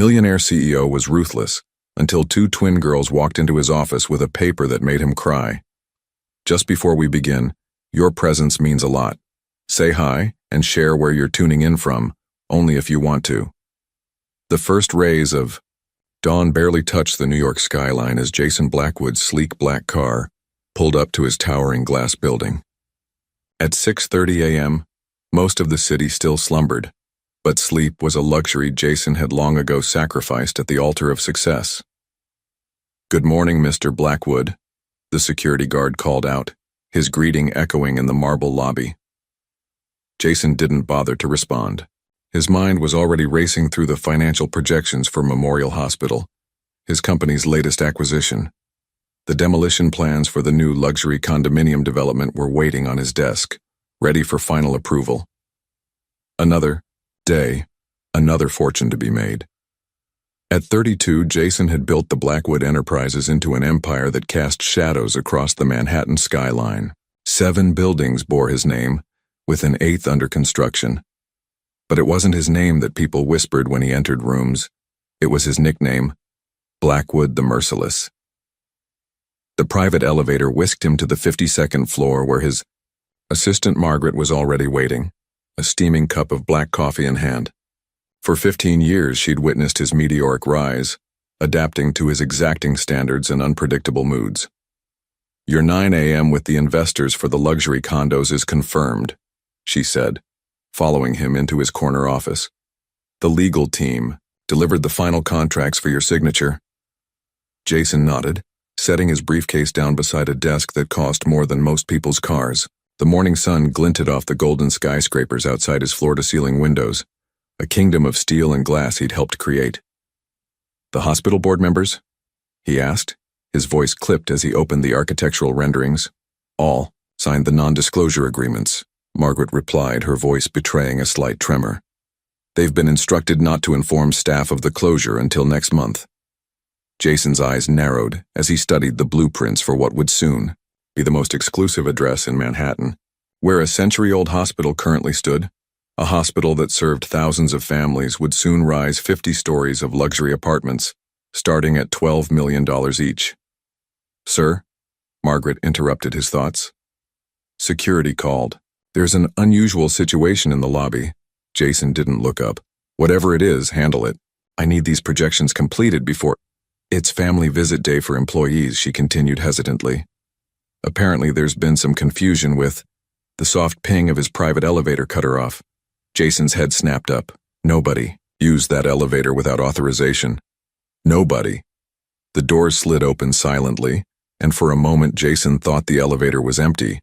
Millionaire CEO was ruthless until two twin girls walked into his office with a paper that made him cry. Just before we begin, your presence means a lot. Say hi and share where you're tuning in from, only if you want to. The first rays of dawn barely touched the New York skyline as Jason Blackwood's sleek black car pulled up to his towering glass building. At 6:30 a.m., most of the city still slumbered, but sleep was a luxury Jason had long ago sacrificed at the altar of success. "Good morning, Mr. Blackwood," the security guard called out, his greeting echoing in the marble lobby. Jason didn't bother to respond. His mind was already racing through the financial projections for Memorial Hospital, his company's latest acquisition. The demolition plans for the new luxury condominium development were waiting on his desk, ready for final approval. Another day, another fortune to be made. At 32, Jason had built the Blackwood Enterprises into an empire that cast shadows across the Manhattan skyline. 7 buildings bore his name, with an 8th under construction. But it wasn't his name that people whispered when he entered rooms. It was his nickname, Blackwood the Merciless. The private elevator whisked him to the 52nd floor where his assistant Margaret was already waiting, a steaming cup of black coffee in hand. For 15 years she'd witnessed his meteoric rise, adapting to his exacting standards and unpredictable moods. "Your 9 a.m. with the investors for the luxury condos is confirmed," she said, following him into his corner office. "The legal team delivered the final contracts for your signature." Jason nodded, setting his briefcase down beside a desk that cost more than most people's cars. The morning sun glinted off the golden skyscrapers outside his floor-to-ceiling windows, a kingdom of steel and glass he'd helped create. "The hospital board members?" he asked, his voice clipped as he opened the architectural renderings. "All signed the non-disclosure agreements," Margaret replied, her voice betraying a slight tremor. "They've been instructed not to inform staff of the closure until next month." Jason's eyes narrowed as he studied the blueprints for what would soon be the most exclusive address in Manhattan, where a century-old hospital currently stood. A hospital that served thousands of families would soon rise 50 stories of luxury apartments, starting at $12 million each. "Sir?" Margaret interrupted his thoughts. Security called. "There's an unusual situation in the lobby." Jason didn't look up. "Whatever it is, handle it. I need these projections completed before—" "It's family visit day for employees," she continued hesitantly. "Apparently there's been some confusion with—" The soft ping of his private elevator cut her off. Jason's head snapped up. Nobody used that elevator without authorization. Nobody. The doors slid open silently, and for a moment Jason thought the elevator was empty.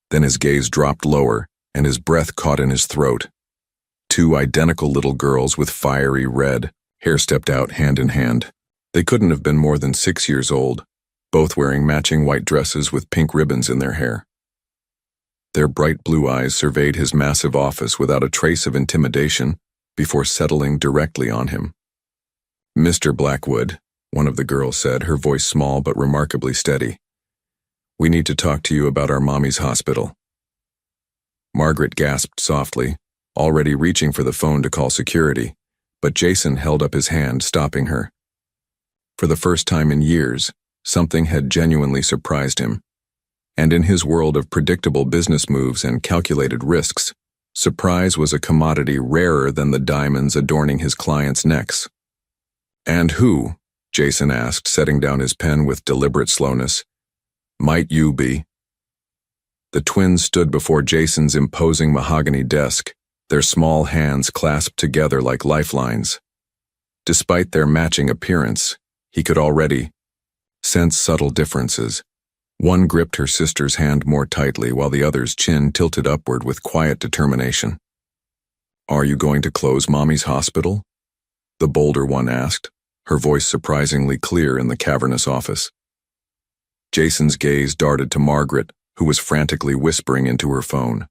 Then his gaze dropped lower, and his breath caught in his throat. 2 identical little girls with fiery red hair stepped out hand in hand. They couldn't have been more than 6 years old, both wearing matching white dresses with pink ribbons in their hair. Their bright blue eyes surveyed his massive office without a trace of intimidation before settling directly on him. "Mr. Blackwood," one of the girls said, her voice small but remarkably steady. "We need to talk to you about our mommy's hospital." Margaret gasped softly, already reaching for the phone to call security, but Jason held up his hand, stopping her. For the first time in years, something had genuinely surprised him. And in his world of predictable business moves and calculated risks, surprise was a commodity rarer than the diamonds adorning his clients' necks. "And who," Jason asked, setting down his pen with deliberate slowness, "might you be?" The twins stood before Jason's imposing mahogany desk, their small hands clasped together like lifelines. Despite their matching appearance, he could already sense subtle differences. One gripped her sister's hand more tightly while the other's chin tilted upward with quiet determination. "Are you going to close Mommy's hospital?" the bolder one asked, her voice surprisingly clear in the cavernous office. Jason's gaze darted to Margaret, who was frantically whispering into her phone.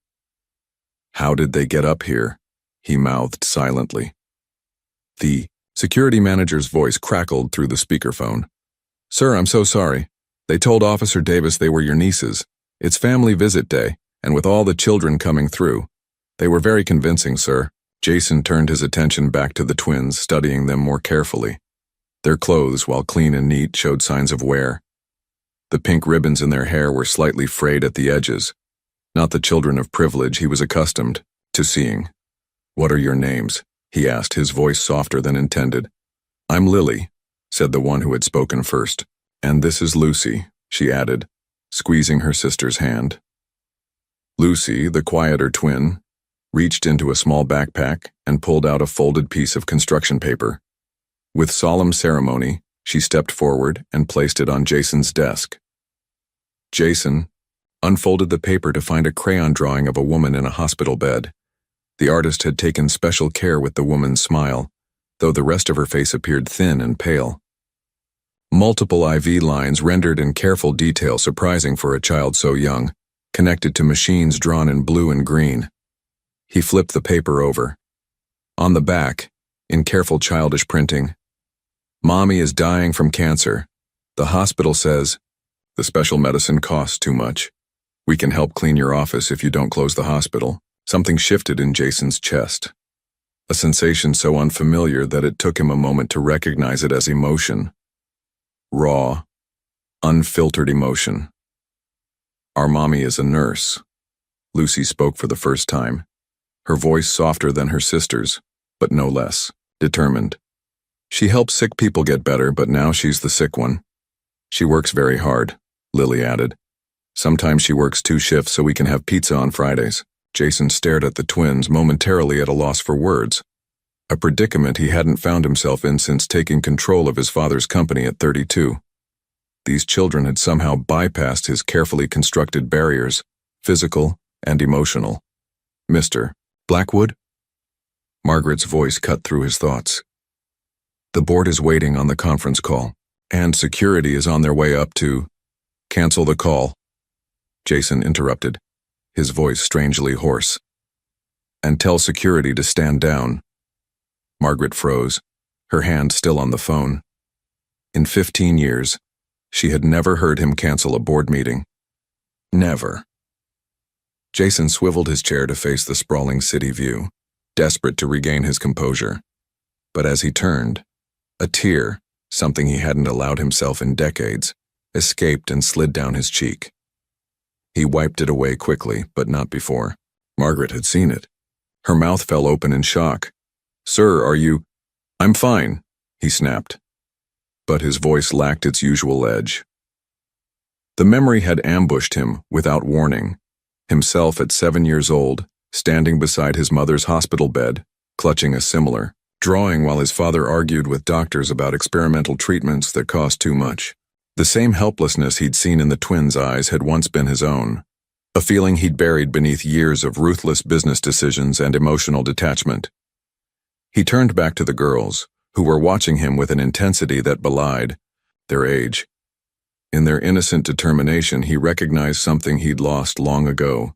"How did they get up here?" he mouthed silently. The security manager's voice crackled through the speakerphone. "Sir, I'm so sorry. They told Officer Davis they were your nieces. It's family visit day, and with all the children coming through, they were very convincing, sir. Jason turned his attention back to the twins, studying them more carefully. Their clothes, while clean and neat, showed signs of wear. The pink ribbons in their hair were slightly frayed at the edges, not the children of privilege he was accustomed to seeing. "What are your names?" he asked, his voice softer than intended. "I'm Lily," said the one who had spoken first. "And this is Lucy," she added, squeezing her sister's hand. Lucy, the quieter twin, reached into a small backpack and pulled out a folded piece of construction paper. With solemn ceremony, she stepped forward and placed it on Jason's desk. Jason unfolded the paper to find a crayon drawing of a woman in a hospital bed. The artist had taken special care with the woman's smile, though the rest of her face appeared thin and pale. Multiple IV lines rendered in careful detail surprising for a child so young, connected to machines drawn in blue and green. He flipped the paper over. On the back, in careful childish printing, "Mommy is dying from cancer. The hospital says, the special medicine costs too much. We can help clean your office if you don't close the hospital." Something shifted in Jason's chest. A sensation so unfamiliar that it took him a moment to recognize it as emotion. Raw, unfiltered emotion. "Our mommy is a nurse." Lucy spoke for the first time, her voice softer than her sister's, but no less determined. "She helps sick people get better, but now she's the sick one. She works very hard," Lily added. "Sometimes she works 2 shifts so we can have pizza on Fridays." Jason stared at the twins, momentarily at a loss for words, a predicament he hadn't found himself in since taking control of his father's company at 32. These children had somehow bypassed his carefully constructed barriers, physical and emotional. "Mr. Blackwood?" Margaret's voice cut through his thoughts. "The board is waiting on the conference call, and security is on their way up to cancel the call." Jason interrupted, his voice strangely hoarse. "And tell security to stand down." Margaret froze, her hand still on the phone. In 15 years, she had never heard him cancel a board meeting. Never. Jason swiveled his chair to face the sprawling city view, desperate to regain his composure. But as he turned, a tear, something he hadn't allowed himself in decades, escaped and slid down his cheek. He wiped it away quickly, but not before. Margaret had seen it. Her mouth fell open in shock. "Sir, are you—" "I'm fine," he snapped. But his voice lacked its usual edge. The memory had ambushed him without warning. Himself at 7 years old, standing beside his mother's hospital bed, clutching a similar drawing while his father argued with doctors about experimental treatments that cost too much. The same helplessness he'd seen in the twins' eyes had once been his own, a feeling he'd buried beneath years of ruthless business decisions and emotional detachment. He turned back to the girls, who were watching him with an intensity that belied their age. In their innocent determination, he recognized something he'd lost long ago,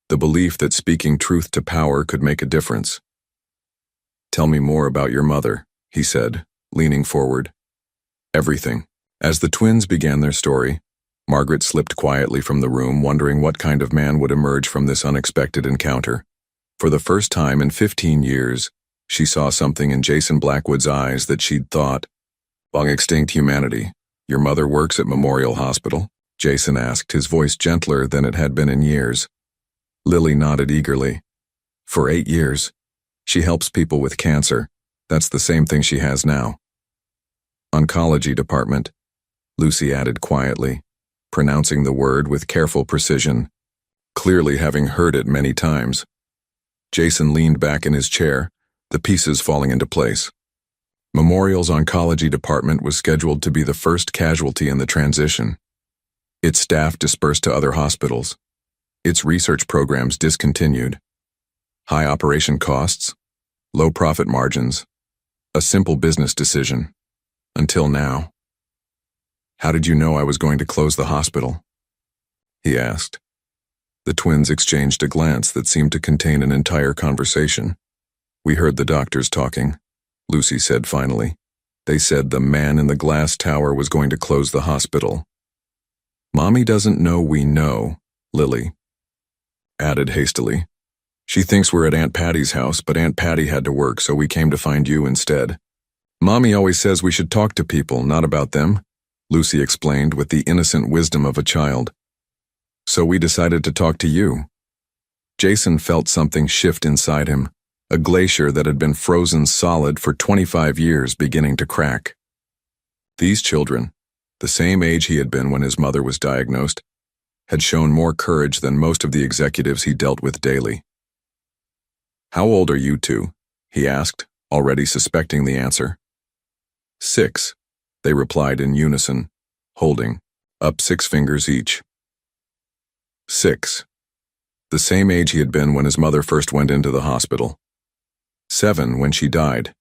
the belief that speaking truth to power could make a difference. "Tell me more about your mother," he said, leaning forward. "Everything." As the twins began their story, Margaret slipped quietly from the room, wondering what kind of man would emerge from this unexpected encounter. For the first time in 15 years, she saw something in Jason Blackwood's eyes that she'd thought, long extinct humanity. "Your mother works at Memorial Hospital?" Jason asked, his voice gentler than it had been in years. Lily nodded eagerly. "For 8 years. She helps people with cancer. That's the same thing she has now." "Oncology department," Lucy added quietly, pronouncing the word with careful precision, clearly having heard it many times. Jason leaned back in his chair, the pieces falling into place. Memorial's oncology department was scheduled to be the first casualty in the transition. Its staff dispersed to other hospitals. Its research programs discontinued. High operation costs, low profit margins, a simple business decision. Until now. "How did you know I was going to close the hospital?" he asked. The twins exchanged a glance that seemed to contain an entire conversation. "We heard the doctors talking," Lucy said finally. "They said the man in the glass tower was going to close the hospital." "Mommy doesn't know we know," Lily added hastily. She thinks we're at Aunt Patty's house, but Aunt Patty had to work, so we came to find you instead. Mommy always says we should talk to people, not about them, Lucy explained with the innocent wisdom of a child. So we decided to talk to you. Jason felt something shift inside him, a glacier that had been frozen solid for 25 years beginning to crack. These children, the same age he had been when his mother was diagnosed, had shown more courage than most of the executives he dealt with daily. How old are you two? He asked, already suspecting the answer. 6, they replied in unison, holding up 6 fingers each. 6. The same age he had been when his mother first went into the hospital. 7 when she died.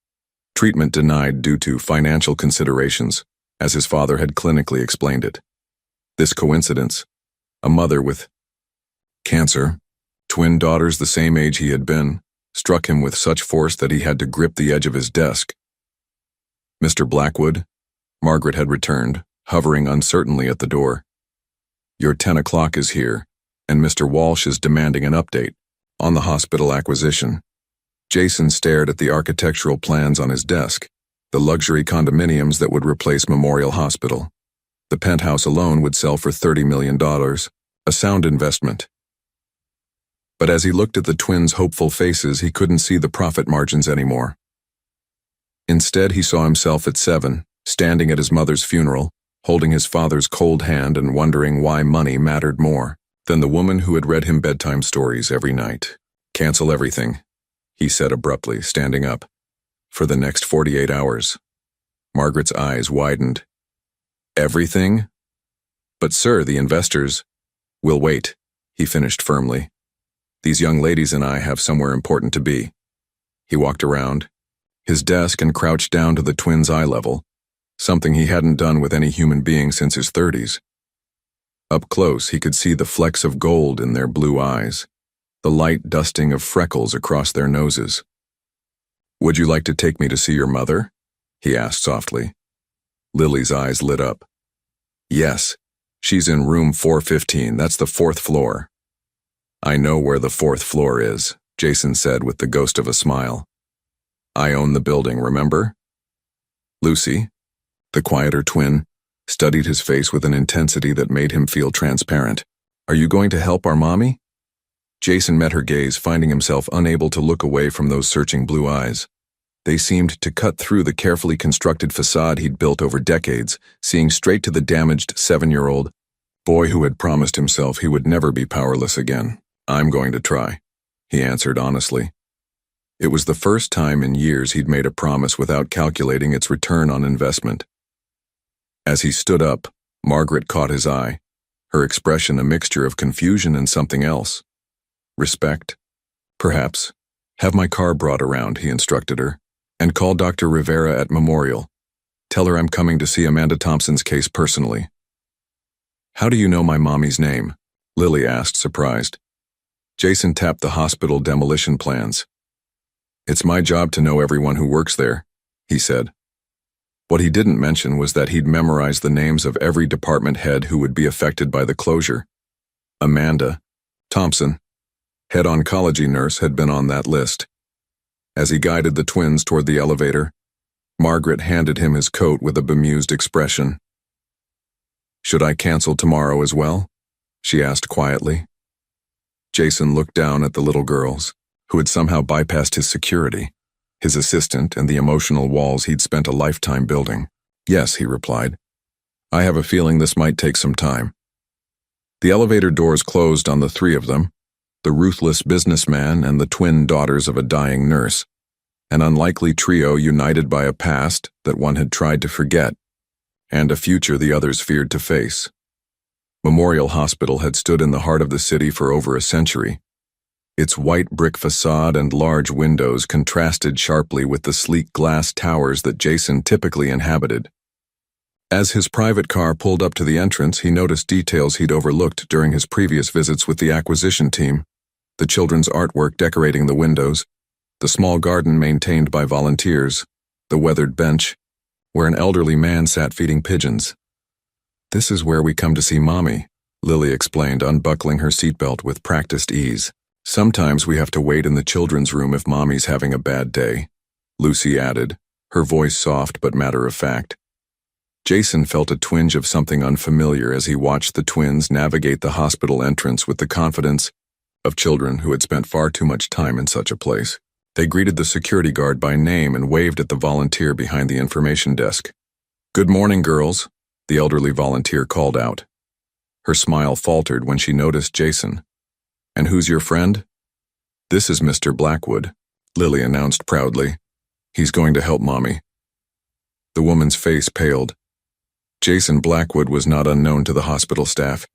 Treatment denied due to financial considerations, as his father had clinically explained it. This coincidence, a mother with cancer, twin daughters the same age he had been, struck him with such force that he had to grip the edge of his desk. Mr. Blackwood, Margaret had returned, hovering uncertainly at the door. Your 10 o'clock is here, and Mr. Walsh is demanding an update on the hospital acquisition. Jason stared at the architectural plans on his desk, the luxury condominiums that would replace Memorial Hospital. The penthouse alone would sell for $30 million, a sound investment. But as he looked at the twins' hopeful faces, he couldn't see the profit margins anymore. Instead, he saw himself at 7, standing at his mother's funeral, holding his father's cold hand and wondering why money mattered more than the woman who had read him bedtime stories every night. Cancel everything, he said abruptly, standing up. For the next 48 hours. Margaret's eyes widened. Everything? But sir, the investors will wait, he finished firmly. These young ladies and I have somewhere important to be. He walked around his desk and crouched down to the twins' eye level, something he hadn't done with any human being since his 30s. Up close, he could see the flecks of gold in their blue eyes, the light dusting of freckles across their noses. Would you like to take me to see your mother? He asked softly. Lily's eyes lit up. Yes, she's in room 415, that's the 4th floor. I know where the 4th floor is, Jason said with the ghost of a smile. I own the building, remember? Lucy, the quieter twin, studied his face with an intensity that made him feel transparent. Are you going to help our mommy? Jason met her gaze, finding himself unable to look away from those searching blue eyes. They seemed to cut through the carefully constructed facade he'd built over decades, seeing straight to the damaged 7-year-old boy who had promised himself he would never be powerless again. I'm going to try, he answered honestly. It was the first time in years he'd made a promise without calculating its return on investment. As he stood up, Margaret caught his eye, her expression a mixture of confusion and something else. Respect? Perhaps. Have my car brought around, he instructed her, and call Dr. Rivera at Memorial. Tell her I'm coming to see Amanda Thompson's case personally. How do you know my mommy's name? Lily asked, surprised. Jason tapped the hospital demolition plans. It's my job to know everyone who works there, he said. What he didn't mention was that he'd memorized the names of every department head who would be affected by the closure. Amanda Thompson, head oncology nurse, had been on that list. As he guided the twins toward the elevator, Margaret handed him his coat with a bemused expression. Should I cancel tomorrow as well? She asked quietly. Jason looked down at the little girls, who had somehow bypassed his security, his assistant, and the emotional walls he'd spent a lifetime building. Yes, he replied. I have a feeling this might take some time. The elevator doors closed on the 3 of them, the ruthless businessman and the twin daughters of a dying nurse, an unlikely trio united by a past that one had tried to forget, and a future the others feared to face. Memorial Hospital had stood in the heart of the city for over a century. Its white brick facade and large windows contrasted sharply with the sleek glass towers that Jason typically inhabited. As his private car pulled up to the entrance, he noticed details he'd overlooked during his previous visits with the acquisition team: the children's artwork decorating the windows, the small garden maintained by volunteers, the weathered bench, where an elderly man sat feeding pigeons. This is where we come to see Mommy, Lily explained, unbuckling her seatbelt with practiced ease. Sometimes we have to wait in the children's room if Mommy's having a bad day, Lucy added, her voice soft but matter-of-fact. Jason felt a twinge of something unfamiliar as he watched the twins navigate the hospital entrance with the confidence of children who had spent far too much time in such a place. They greeted the security guard by name and waved at the volunteer behind the information desk. "Good morning, girls," the elderly volunteer called out. Her smile faltered when she noticed Jason. "And who's your friend?" "This is Mr. Blackwood," Lily announced proudly. "He's going to help Mommy." The woman's face paled. Jason Blackwood was not unknown to the hospital staff.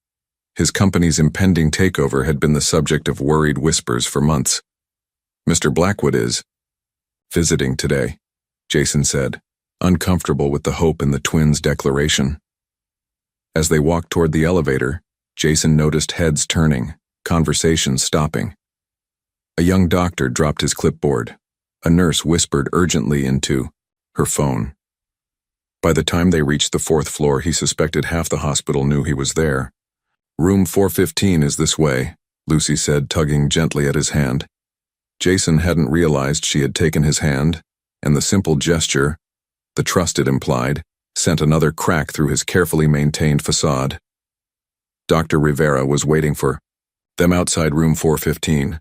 His company's impending takeover had been the subject of worried whispers for months. "Mr. Blackwood is visiting today," Jason said, uncomfortable with the hope in the twins' declaration. As they walked toward the elevator, Jason noticed heads turning, conversations stopping. A young doctor dropped his clipboard. A nurse whispered urgently into her phone. By the time they reached the 4th floor, he suspected half the hospital knew he was there. "Room 415 is this way," Lucy said, tugging gently at his hand. Jason hadn't realized she had taken his hand, and the simple gesture, the trust it implied, sent another crack through his carefully maintained facade. Dr. Rivera was waiting for them outside room 415,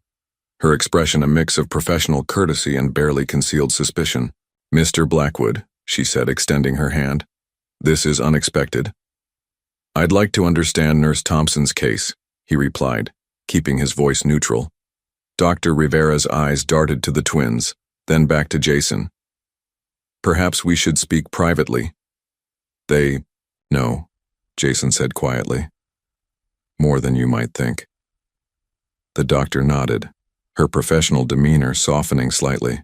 her expression a mix of professional courtesy and barely concealed suspicion. "Mr. Blackwood," she said, extending her hand. "This is unexpected." "I'd like to understand Nurse Thompson's case," he replied, keeping his voice neutral. Dr. Rivera's eyes darted to the twins, then back to Jason. "Perhaps we should speak privately." "They know," Jason said quietly. "More than you might think." The doctor nodded, her professional demeanor softening slightly.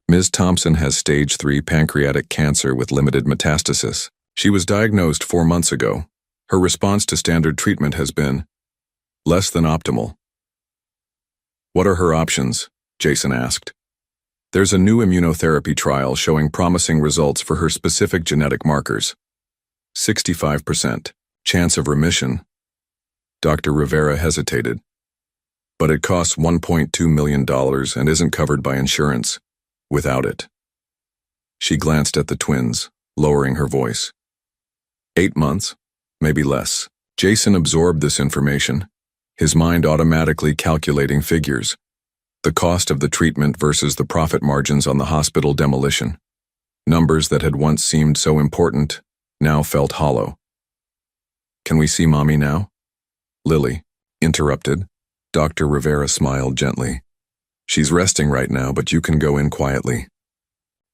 "Ms. Thompson has stage 3 pancreatic cancer with limited metastasis. She was diagnosed 4 months ago. Her response to standard treatment has been less than optimal." "What are her options?" Jason asked. "There's a new immunotherapy trial showing promising results for her specific genetic markers. 65% chance of remission." Dr. Rivera hesitated. "But it costs $1.2 million and isn't covered by insurance. Without it." She glanced at the twins, lowering her voice. 8 months, maybe less. Jason absorbed this information, his mind automatically calculating figures. The cost of the treatment versus the profit margins on the hospital demolition. Numbers that had once seemed so important now felt hollow. "Can we see Mommy now?" Lily interrupted. Dr. Rivera smiled gently. "She's resting right now, but you can go in quietly."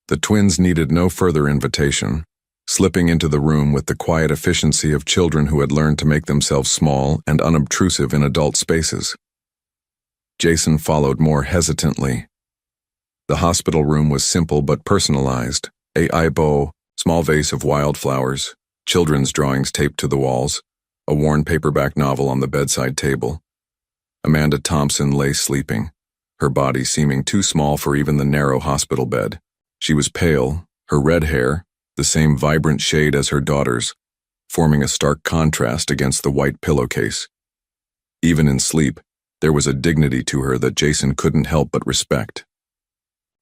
The twins needed no further invitation, slipping into the room with the quiet efficiency of children who had learned to make themselves small and unobtrusive in adult spaces. Jason followed more hesitantly. The hospital room was simple but personalized. A bow, small vase of wildflowers, children's drawings taped to the walls, a worn paperback novel on the bedside table. Amanda Thompson lay sleeping, her body seeming too small for even the narrow hospital bed. She was pale, her red hair, the same vibrant shade as her daughter's, forming a stark contrast against the white pillowcase. Even in sleep, there was a dignity to her that Jason couldn't help but respect.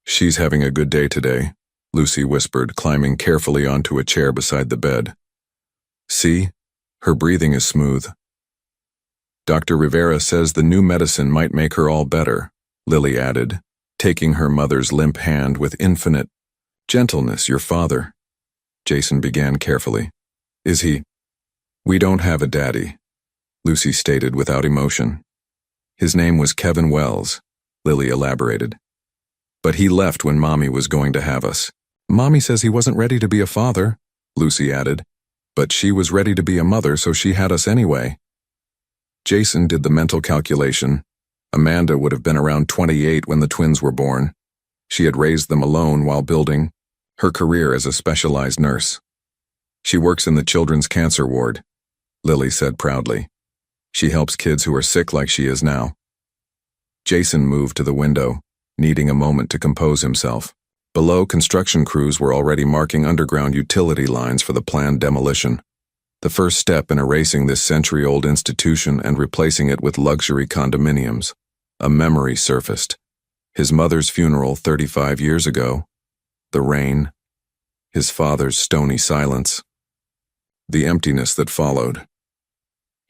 "She's having a good day today," Lucy whispered, climbing carefully onto a chair beside the bed. "See? Her breathing is smooth." "Dr. Rivera says the new medicine might make her all better," Lily added, taking her mother's limp hand with infinite gentleness. "Your father," Jason began carefully. "Is he?" "We don't have a daddy," Lucy stated without emotion. "His name was Kevin Wells," Lily elaborated. "But he left when Mommy was going to have us." "Mommy says he wasn't ready to be a father," Lucy added. "But she was ready to be a mother, so she had us anyway." Jason did the mental calculation. Amanda would have been around 28 when the twins were born. She had raised them alone while building her career as a specialized nurse. "She works in the children's cancer ward," Lily said proudly. "She helps kids who are sick like she is now." Jason moved to the window, needing a moment to compose himself. Below, construction crews were already marking underground utility lines for the planned demolition. The first step in erasing this century-old institution and replacing it with luxury condominiums. A memory surfaced. His mother's funeral 35 years ago. The rain. His father's stony silence. The emptiness that followed.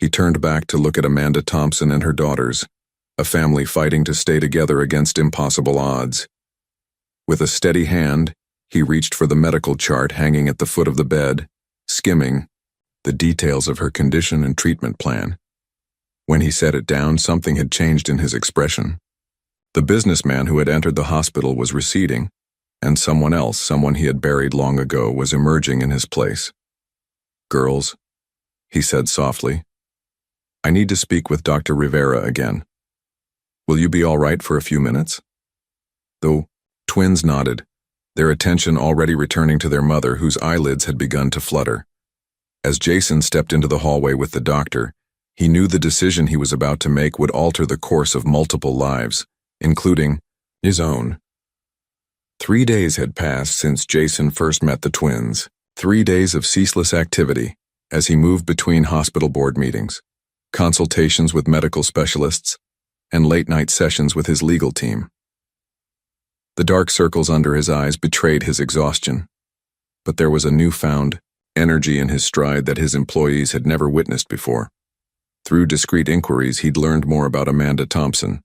He turned back to look at Amanda Thompson and her daughters, a family fighting to stay together against impossible odds. With a steady hand, he reached for the medical chart hanging at the foot of the bed, skimming the details of her condition and treatment plan. When he set it down, something had changed in his expression. The businessman who had entered the hospital was receding, and someone else, someone he had buried long ago, was emerging in his place. "Girls," he said softly, "I need to speak with Dr. Rivera again. Will you be all right for a few minutes?" The twins nodded, their attention already returning to their mother, whose eyelids had begun to flutter. As Jason stepped into the hallway with the doctor, he knew the decision he was about to make would alter the course of multiple lives, including his own. 3 days had passed since Jason first met the twins, 3 days of ceaseless activity as he moved between hospital board meetings, consultations with medical specialists, and late-night sessions with his legal team. The dark circles under his eyes betrayed his exhaustion, but there was a newfound energy in his stride that his employees had never witnessed before. Through discreet inquiries, he'd learned more about Amanda Thompson.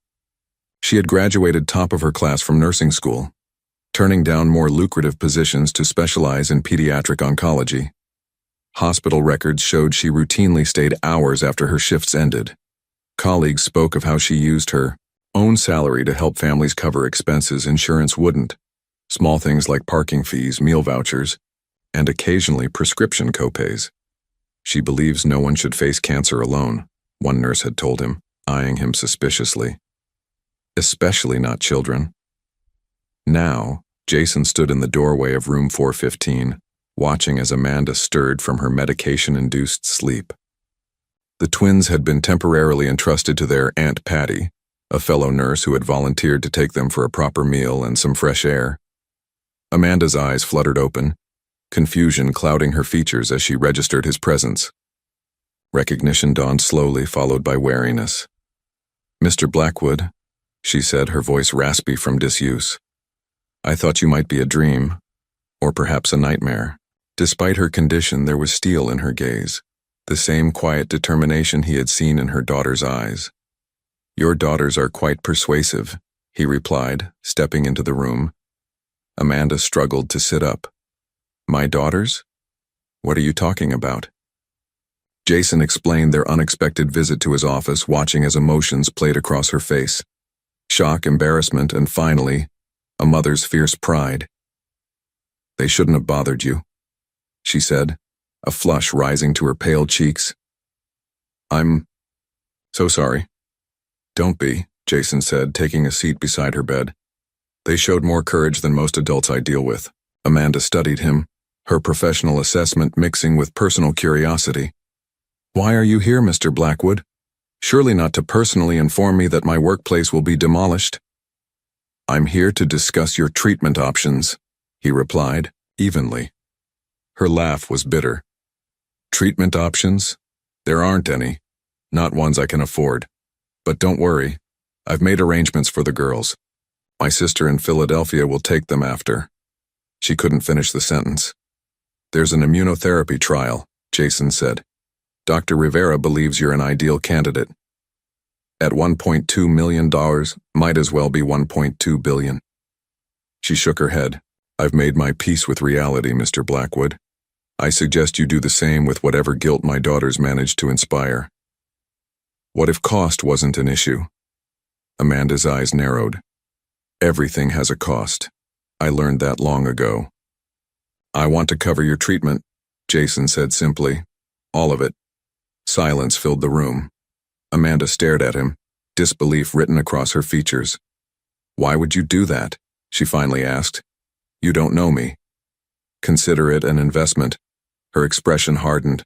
She had graduated top of her class from nursing school, turning down more lucrative positions to specialize in pediatric oncology. Hospital records showed she routinely stayed hours after her shifts ended. Colleagues spoke of how she used her own salary to help families cover expenses insurance wouldn't, small things like parking fees, meal vouchers, and occasionally prescription copays. "She believes no one should face cancer alone," one nurse had told him, eyeing him suspiciously. "Especially not children." Now, Jason stood in the doorway of room 415, watching as Amanda stirred from her medication-induced sleep. The twins had been temporarily entrusted to their Aunt Patty, a fellow nurse who had volunteered to take them for a proper meal and some fresh air. Amanda's eyes fluttered open, confusion clouding her features as she registered his presence. Recognition dawned slowly, followed by wariness. "Mr. Blackwood," she said, her voice raspy from disuse. "I thought you might be a dream, or perhaps a nightmare." Despite her condition, there was steel in her gaze, the same quiet determination he had seen in her daughter's eyes. "Your daughters are quite persuasive," he replied, stepping into the room. Amanda struggled to sit up. "My daughters? What are you talking about?" Jason explained their unexpected visit to his office, watching as emotions played across her face. Shock, embarrassment, and finally, a mother's fierce pride. "They shouldn't have bothered you," she said, a flush rising to her pale cheeks. "I'm so sorry." "Don't be," Jason said, taking a seat beside her bed. "They showed more courage than most adults I deal with." Amanda studied him, her professional assessment mixing with personal curiosity. "Why are you here, Mr. Blackwood? Surely not to personally inform me that my workplace will be demolished." "I'm here to discuss your treatment options," he replied, evenly. Her laugh was bitter. "Treatment options? There aren't any. Not ones I can afford. But don't worry, I've made arrangements for the girls. My sister in Philadelphia will take them after." She couldn't finish the sentence. "There's an immunotherapy trial," Jason said. "Dr. Rivera believes you're an ideal candidate. At $1.2 million, might as well be $1.2 billion. She shook her head. "I've made my peace with reality, Mr. Blackwood. I suggest you do the same with whatever guilt my daughters manage to inspire." "What if cost wasn't an issue?" Amanda's eyes narrowed. "Everything has a cost. I learned that long ago." "I want to cover your treatment," Jason said simply. "All of it." Silence filled the room. Amanda stared at him, disbelief written across her features. "Why would you do that?" she finally asked. "You don't know me." "Consider it an investment." Her expression hardened.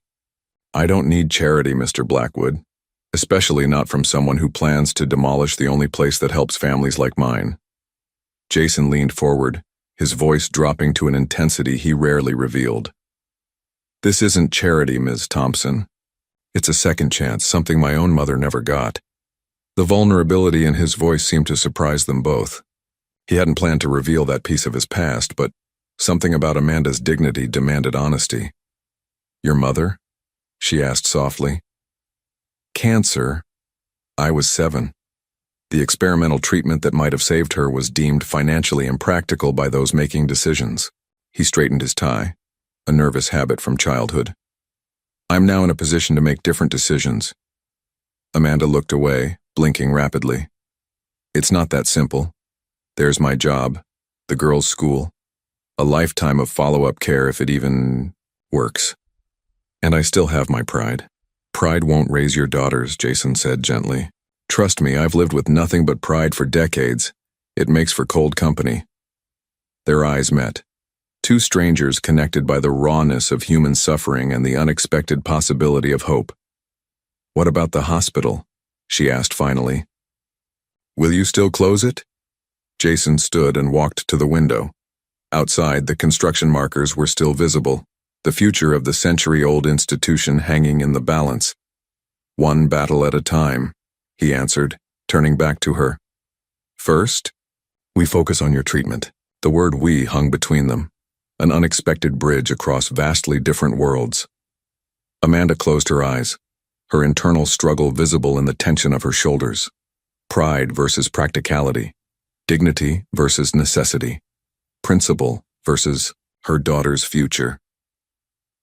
"I don't need charity, Mr. Blackwood, especially not from someone who plans to demolish the only place that helps families like mine." Jason leaned forward, his voice dropping to an intensity he rarely revealed. "This isn't charity, Ms. Thompson. It's a second chance, something my own mother never got. The vulnerability in his voice seemed to surprise them both. He hadn't planned to reveal that piece of his past, but something about Amanda's dignity demanded honesty. "Your mother?" she asked softly. "Cancer. I was 7. The experimental treatment that might have saved her was deemed financially impractical by those making decisions." He straightened his tie, a nervous habit from childhood. "I'm now in a position to make different decisions." Amanda looked away, blinking rapidly. "It's not that simple. There's my job, the girls' school, a lifetime of follow-up care if it even works. And I still have my pride." "Pride won't raise your daughters," Jason said gently. "Trust me, I've lived with nothing but pride for decades. It makes for cold company." Their eyes met. Two strangers connected by the rawness of human suffering and the unexpected possibility of hope. "What about the hospital?" she asked finally. "Will you still close it?" Jason stood and walked to the window. Outside, the construction markers were still visible, the future of the century-old institution hanging in the balance. "One battle at a time," he answered, turning back to her. "First, we focus on your treatment." The word "we" hung between them, an unexpected bridge across vastly different worlds. Amanda closed her eyes, her internal struggle visible in the tension of her shoulders. Pride versus practicality, dignity versus necessity, principle versus her daughter's future.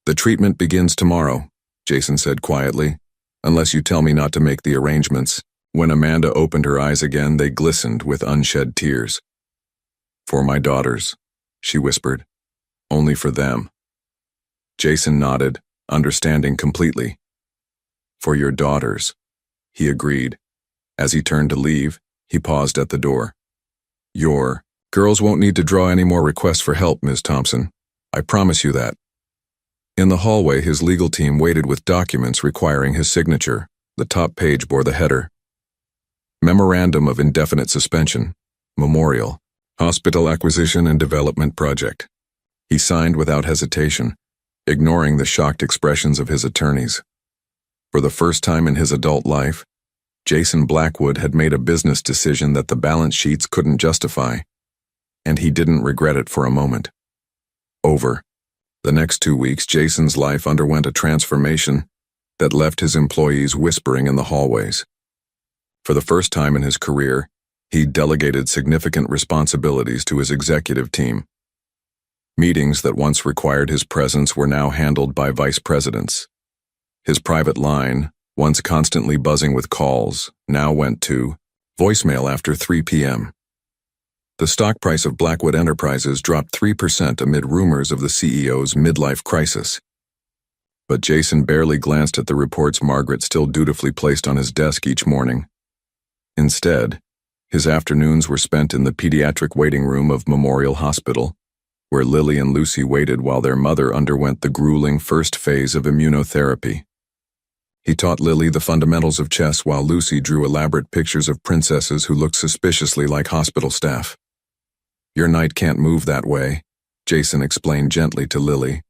"The treatment begins tomorrow," Jason said quietly, "unless you tell me not to make the arrangements." When Amanda opened her eyes again, they glistened with unshed tears. "For my daughters," she whispered. "Only for them." Jason nodded, understanding completely. "For your daughters," he agreed. As he turned to leave, he paused at the door. "Your girls won't need to draw any more requests for help, Ms. Thompson. I promise you that." In the hallway, his legal team waited with documents requiring his signature. The top page bore the header: Memorandum of Indefinite Suspension, Memorial, Hospital Acquisition and Development Project. He signed without hesitation, ignoring the shocked expressions of his attorneys. For the first time in his adult life, Jason Blackwood had made a business decision that the balance sheets couldn't justify, and he didn't regret it for a moment. Over the next 2 weeks, Jason's life underwent a transformation that left his employees whispering in the hallways. For the first time in his career, he delegated significant responsibilities to his executive team. Meetings that once required his presence were now handled by vice presidents. His private line, once constantly buzzing with calls, now went to voicemail after 3 p.m. The stock price of Blackwood Enterprises dropped 3% amid rumors of the CEO's midlife crisis. But Jason barely glanced at the reports Margaret still dutifully placed on his desk each morning. Instead, his afternoons were spent in the pediatric waiting room of Memorial Hospital, where Lily and Lucy waited while their mother underwent the grueling first phase of immunotherapy. He taught Lily the fundamentals of chess while Lucy drew elaborate pictures of princesses who looked suspiciously like hospital staff. "Your knight can't move that way," Jason explained gently to Lily,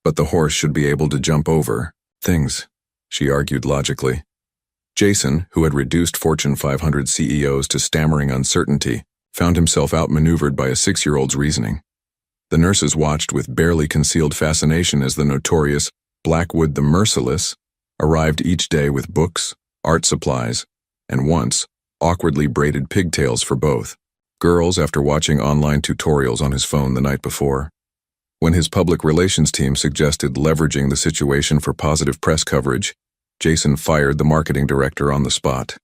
"but the horse should be able to jump over things," she argued logically. Jason, who had reduced Fortune 500 CEOs to stammering uncertainty, found himself outmaneuvered by a 6-year-old's reasoning. The nurses watched with barely concealed fascination as the notorious Blackwood the Merciless arrived each day with books, art supplies, and once, awkwardly braided pigtails for both. Girls after watching online tutorials on his phone the night before. When his public relations team suggested leveraging the situation for positive press coverage, Jason fired the marketing director on the spot.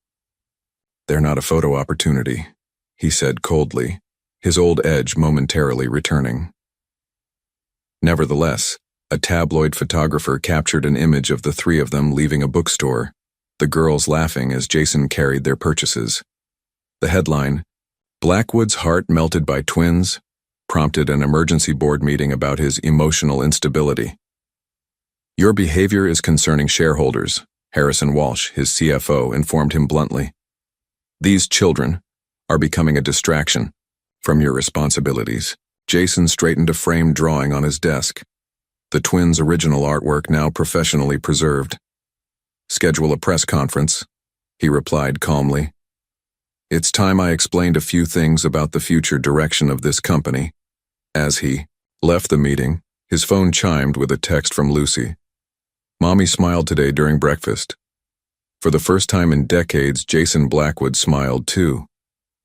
"They're not a photo opportunity," he said coldly, his old edge momentarily returning. Nevertheless, a tabloid photographer captured an image of the 3 of them leaving a bookstore, the girls laughing as Jason carried their purchases. The headline, "Blackwood's Heart Melted by Twins," prompted an emergency board meeting about his emotional instability. "Your behavior is concerning shareholders," Harrison Walsh, his CFO, informed him bluntly. "These children are becoming a distraction from your responsibilities." Jason straightened a framed drawing on his desk, the twins' original artwork now professionally preserved. "Schedule a press conference," he replied calmly. It's time I explained a few things about the future direction of this company. As he left the meeting, his phone chimed with a text from Lucy. Mommy smiled today during breakfast. For the first time in decades, Jason Blackwood smiled too.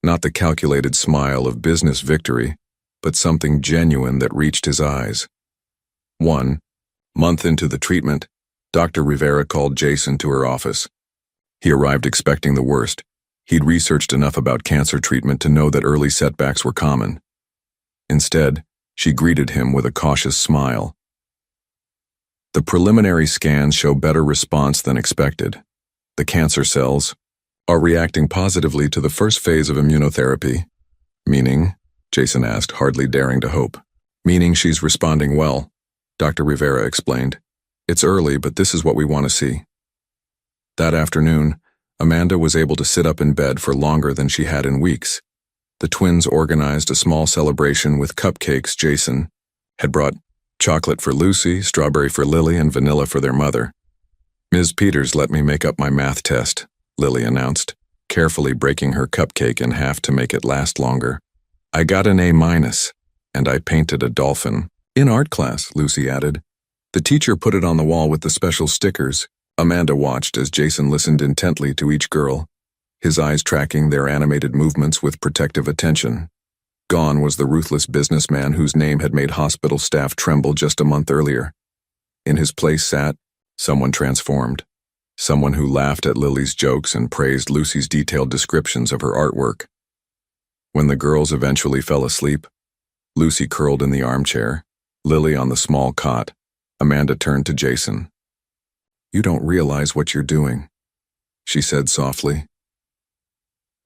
Not the calculated smile of business victory, but something genuine that reached his eyes. 1 month into the treatment, Dr. Rivera called Jason to her office. He arrived expecting the worst. He'd researched enough about cancer treatment to know that early setbacks were common. Instead, she greeted him with a cautious smile. The preliminary scans show better response than expected. The cancer cells are reacting positively to the first phase of immunotherapy. Meaning? Jason asked, hardly daring to hope. Meaning she's responding well, Dr. Rivera explained. It's early, but this is what we want to see. That afternoon, Amanda was able to sit up in bed for longer than she had in weeks. The twins organized a small celebration with cupcakes. Jason had brought chocolate for Lucy, strawberry for Lily, and vanilla for their mother. Ms. Peters let me make up my math test, Lily announced, carefully breaking her cupcake in half to make it last longer. I got an A-, and I painted a dolphin. In art class, Lucy added. The teacher put it on the wall with the special stickers. Amanda watched as Jason listened intently to each girl, his eyes tracking their animated movements with protective attention. Gone was the ruthless businessman whose name had made hospital staff tremble just a month earlier. In his place sat someone transformed, someone who laughed at Lily's jokes and praised Lucy's detailed descriptions of her artwork. When the girls eventually fell asleep, Lucy curled in the armchair, Lily on the small cot. Amanda turned to Jason. You don't realize what you're doing, she said softly.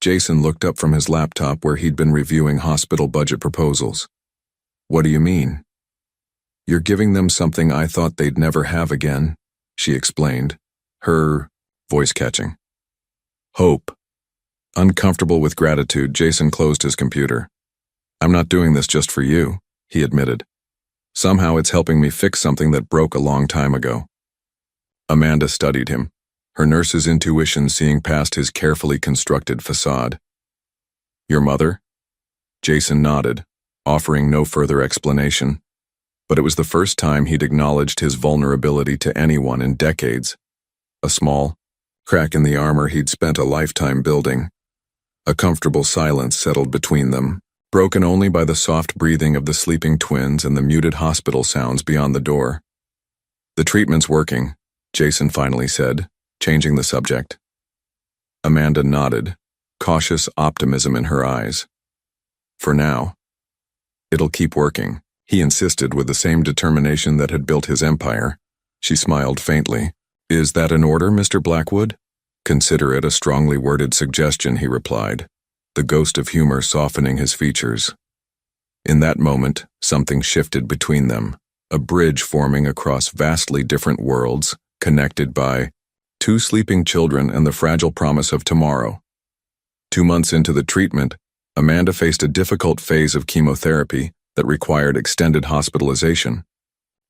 Jason looked up from his laptop where he'd been reviewing hospital budget proposals. What do you mean? You're giving them something I thought they'd never have again, she explained, her voice catching. Hope. Uncomfortable with gratitude, Jason closed his computer. I'm not doing this just for you, he admitted. Somehow it's helping me fix something that broke a long time ago. Amanda studied him, her nurse's intuition seeing past his carefully constructed facade. Your mother? Jason nodded, offering no further explanation. But it was the first time he'd acknowledged his vulnerability to anyone in decades. A small crack in the armor he'd spent a lifetime building. A comfortable silence settled between them, broken only by the soft breathing of the sleeping twins and the muted hospital sounds beyond the door. The treatment's working, Jason finally said, changing the subject. Amanda nodded, cautious optimism in her eyes. For now. It'll keep working, he insisted with the same determination that had built his empire. She smiled faintly. Is that an order, Mr. Blackwood? Consider it a strongly worded suggestion, he replied, the ghost of humor softening his features. In that moment, something shifted between them, a bridge forming across vastly different worlds, connected by 2 sleeping children and the fragile promise of tomorrow. 2 months into the treatment, Amanda faced a difficult phase of chemotherapy that required extended hospitalization.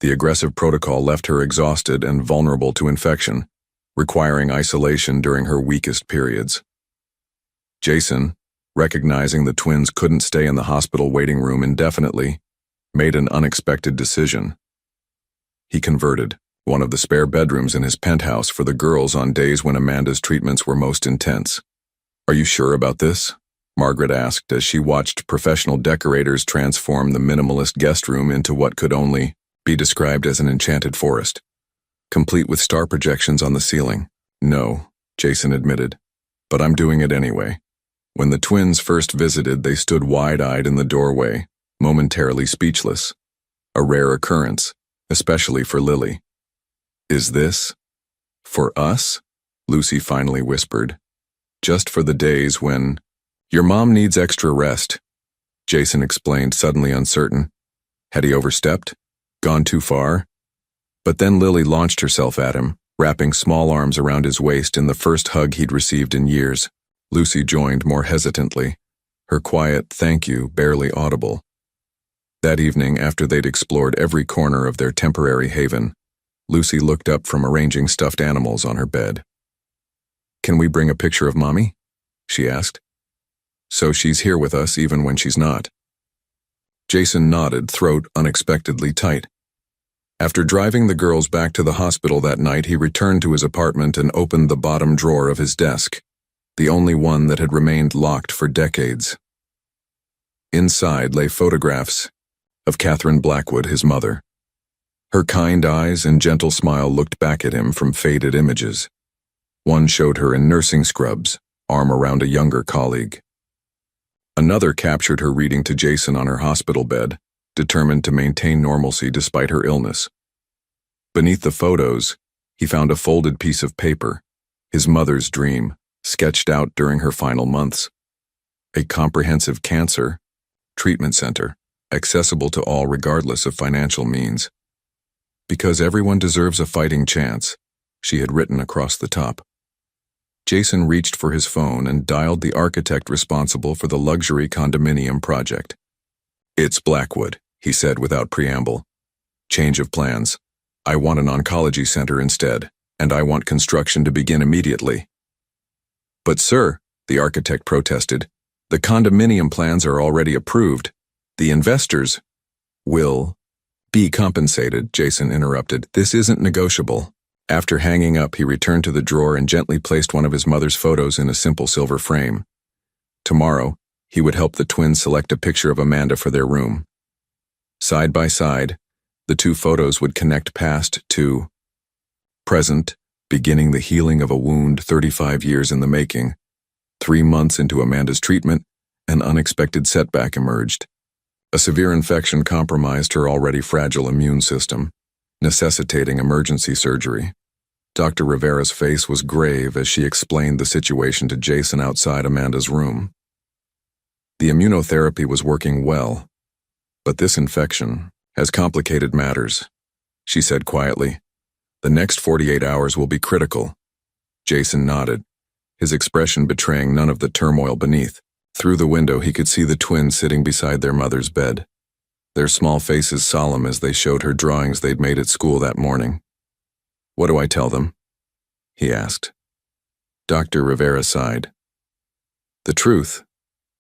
The aggressive protocol left her exhausted and vulnerable to infection, requiring isolation during her weakest periods. Jason, recognizing the twins couldn't stay in the hospital waiting room indefinitely, made an unexpected decision. He converted one of the spare bedrooms in his penthouse for the girls on days when Amanda's treatments were most intense. Are you sure about this? Margaret asked as she watched professional decorators transform the minimalist guest room into what could only be described as an enchanted forest, complete with star projections on the ceiling. No, Jason admitted, but I'm doing it anyway. When the twins first visited, they stood wide-eyed in the doorway, momentarily speechless. A rare occurrence, especially for Lily. Is this for us? Lucy finally whispered. Just for the days when your mom needs extra rest, Jason explained, suddenly uncertain. Had he overstepped? Gone too far? But then Lily launched herself at him, wrapping small arms around his waist in the first hug he'd received in years. Lucy joined more hesitantly, her quiet thank you barely audible. That evening, after they'd explored every corner of their temporary haven, Lucy looked up from arranging stuffed animals on her bed. Can we bring a picture of Mommy? She asked. So she's here with us even when she's not. Jason nodded, throat unexpectedly tight. After driving the girls back to the hospital that night, he returned to his apartment and opened the bottom drawer of his desk, the only one that had remained locked for decades. Inside lay photographs of Catherine Blackwood, his mother. Her kind eyes and gentle smile looked back at him from faded images. One showed her in nursing scrubs, arm around a younger colleague. Another captured her reading to Jason on her hospital bed, determined to maintain normalcy despite her illness. Beneath the photos, he found a folded piece of paper, his mother's dream, sketched out during her final months. A comprehensive cancer treatment center, accessible to all regardless of financial means. Because everyone deserves a fighting chance, she had written across the top. Jason reached for his phone and dialed the architect responsible for the luxury condominium project. "It's Blackwood," he said without preamble. "Change of plans. I want an oncology center instead, and I want construction to begin immediately." "But sir," the architect protested, "the condominium plans are already approved. The investors will be compensated," Jason interrupted. "This isn't negotiable." After hanging up, he returned to the drawer and gently placed one of his mother's photos in a simple silver frame. Tomorrow, he would help the twins select a picture of Amanda for their room. Side by side, the two photos would connect past to present, beginning the healing of a wound 35 years in the making. 3 months into Amanda's treatment, an unexpected setback emerged. A severe infection compromised her already fragile immune system, necessitating emergency surgery. Dr. Rivera's face was grave as she explained the situation to Jason outside Amanda's room. The immunotherapy was working well, but this infection has complicated matters, she said quietly. "The next 48 hours will be critical." Jason nodded, his expression betraying none of the turmoil beneath. Through the window, he could see the twins sitting beside their mother's bed, their small faces solemn as they showed her drawings they'd made at school that morning. "What do I tell them?" he asked. Dr. Rivera sighed. "The truth,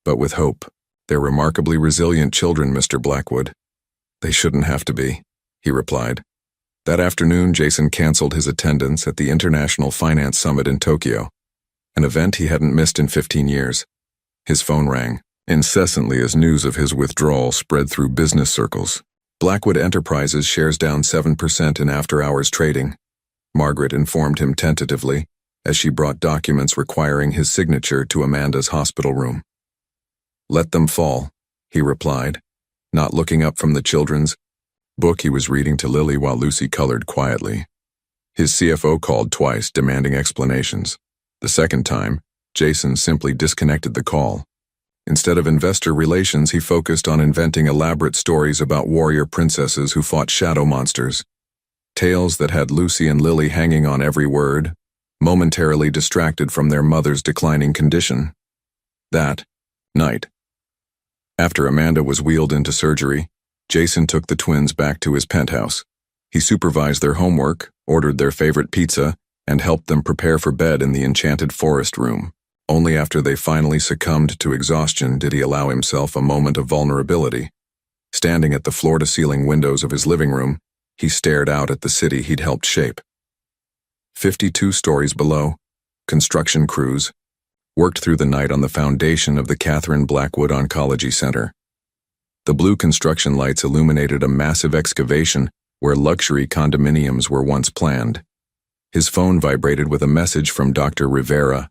but with hope. They're remarkably resilient children, Mr. Blackwood." "They shouldn't have to be," he replied. That afternoon, Jason canceled his attendance at the International Finance Summit in Tokyo, an event he hadn't missed in 15 years. His phone rang incessantly as news of his withdrawal spread through business circles. Blackwood Enterprises shares down 7% in after-hours trading, Margaret informed him tentatively as she brought documents requiring his signature to Amanda's hospital room. "Let them fall," he replied, not looking up from the children's book he was reading to Lily while Lucy colored quietly. His CFO called twice, demanding explanations. The second time, Jason simply disconnected the call. Instead of investor relations, he focused on inventing elaborate stories about warrior princesses who fought shadow monsters. Tales that had Lucy and Lily hanging on every word, momentarily distracted from their mother's declining condition. That night, after Amanda was wheeled into surgery, Jason took the twins back to his penthouse. He supervised their homework, ordered their favorite pizza, and helped them prepare for bed in the enchanted forest room. Only after they finally succumbed to exhaustion did he allow himself a moment of vulnerability. Standing at the floor-to-ceiling windows of his living room, he stared out at the city he'd helped shape. 52 stories below, construction crews worked through the night on the foundation of the Catherine Blackwood Oncology Center. The blue construction lights illuminated a massive excavation where luxury condominiums were once planned. His phone vibrated with a message from Dr. Rivera.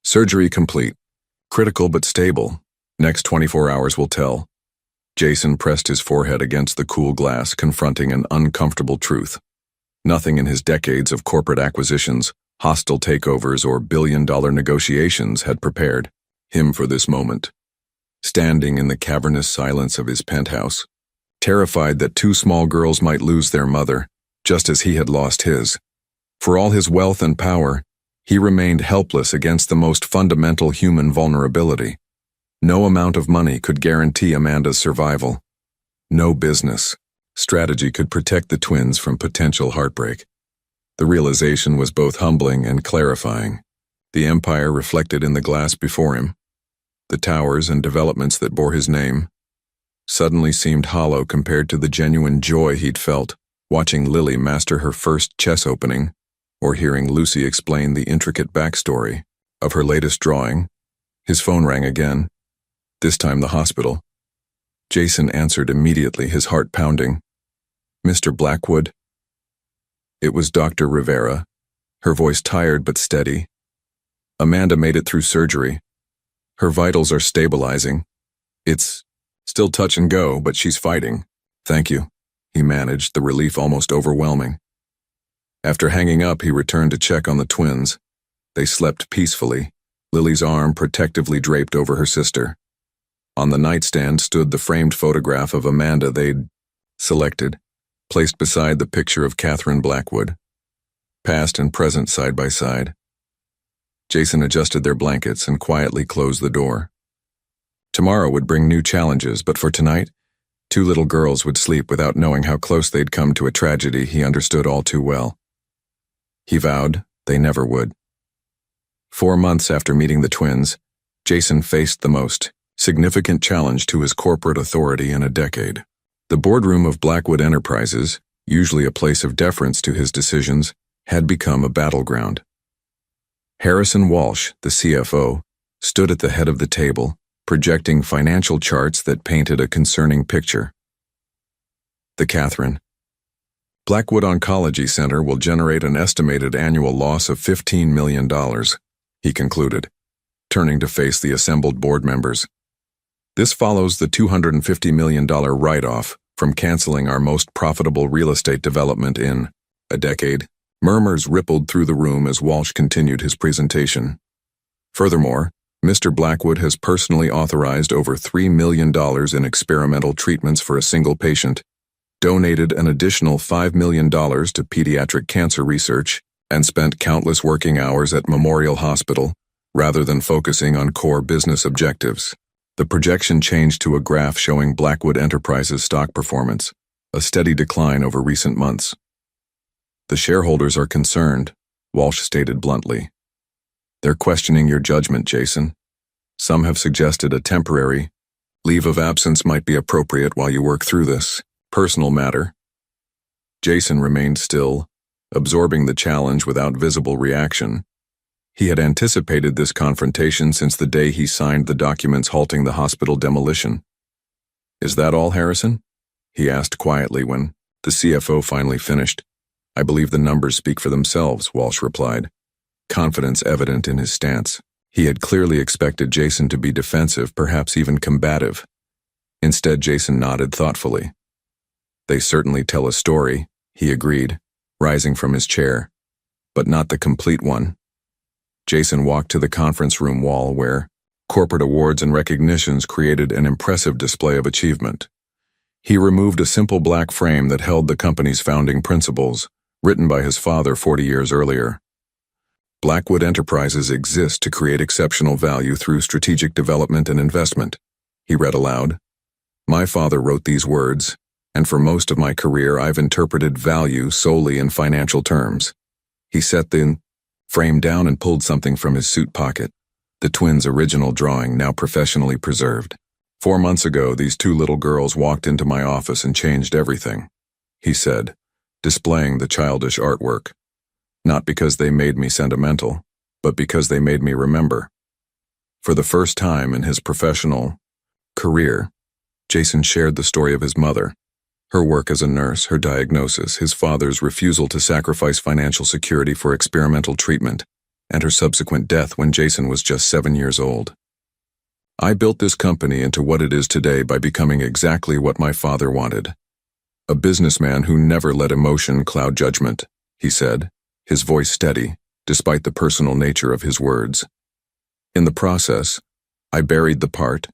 "Surgery complete. Critical but stable. Next 24 hours will tell." Jason pressed his forehead against the cool glass, confronting an uncomfortable truth. Nothing in his decades of corporate acquisitions, hostile takeovers, or billion-dollar negotiations had prepared him for this moment. Standing in the cavernous silence of his penthouse, terrified that 2 small girls might lose their mother, just as he had lost his. For all his wealth and power, he remained helpless against the most fundamental human vulnerability. No amount of money could guarantee Amanda's survival. No business strategy could protect the twins from potential heartbreak. The realization was both humbling and clarifying. The empire reflected in the glass before him. The towers and developments that bore his name suddenly seemed hollow compared to the genuine joy he'd felt watching Lily master her first chess opening, or hearing Lucy explain the intricate backstory of her latest drawing. His phone rang again, this time the hospital. Jason answered immediately, his heart pounding. "Mr. Blackwood?" It was Dr. Rivera, her voice tired but steady. "Amanda made it through surgery. Her vitals are stabilizing. It's still touch and go, but she's fighting." "Thank you," he managed, the relief almost overwhelming. After hanging up, he returned to check on the twins. They slept peacefully, Lily's arm protectively draped over her sister. On the nightstand stood the framed photograph of Amanda they'd selected, placed beside the picture of Catherine Blackwood, past and present side by side. Jason adjusted their blankets and quietly closed the door. Tomorrow would bring new challenges, but for tonight, two little girls would sleep without knowing how close they'd come to a tragedy he understood all too well. He vowed they never would. 4 months after meeting the twins, Jason faced the most significant challenge to his corporate authority in a decade. The boardroom of Blackwood Enterprises, usually a place of deference to his decisions, had become a battleground. Harrison Walsh, the CFO, stood at the head of the table, projecting financial charts that painted a concerning picture. The Catherine Blackwood Oncology Center will generate an estimated annual loss of $15 million, he concluded, turning to face the assembled board members. This follows the $250 million write-off from canceling our most profitable real estate development in a decade. Murmurs rippled through the room as Walsh continued his presentation. Furthermore, Mr. Blackwood has personally authorized over $3 million in experimental treatments for a single patient, donated an additional $5 million to pediatric cancer research, and spent countless working hours at Memorial Hospital, rather than focusing on core business objectives. The projection changed to a graph showing Blackwood Enterprises' stock performance, a steady decline over recent months. "The shareholders are concerned," Walsh stated bluntly. "They're questioning your judgment, Jason. Some have suggested a temporary leave of absence might be appropriate while you work through this personal matter." Jason remained still, absorbing the challenge without visible reaction. He had anticipated this confrontation since the day he signed the documents halting the hospital demolition. "Is that all, Harrison?" he asked quietly when the CFO finally finished. "I believe the numbers speak for themselves," Walsh replied, confidence evident in his stance. He had clearly expected Jason to be defensive, perhaps even combative. Instead, Jason nodded thoughtfully. "They certainly tell a story," he agreed, rising from his chair, "but not the complete one." Jason walked to the conference room wall where corporate awards and recognitions created an impressive display of achievement. He removed a simple black frame that held the company's founding principles, written by his father 40 years earlier. "Blackwood Enterprises exist to create exceptional value through strategic development and investment," he read aloud. "My father wrote these words, and for most of my career I've interpreted value solely in financial terms." He set the frame down and pulled something from his suit pocket, the twins' original drawing now professionally preserved. 4 months ago, these two little girls walked into my office and changed everything," he said, displaying the childish artwork. "Not because they made me sentimental, but because they made me remember." For the first time in his professional career, Jason shared the story of his mother, her work as a nurse, her diagnosis, his father's refusal to sacrifice financial security for experimental treatment, and her subsequent death when Jason was just 7 years old. "I built this company into what it is today by becoming exactly what my father wanted. A businessman who never let emotion cloud judgment," he said, his voice steady, despite the personal nature of his words. "In the process, I buried the part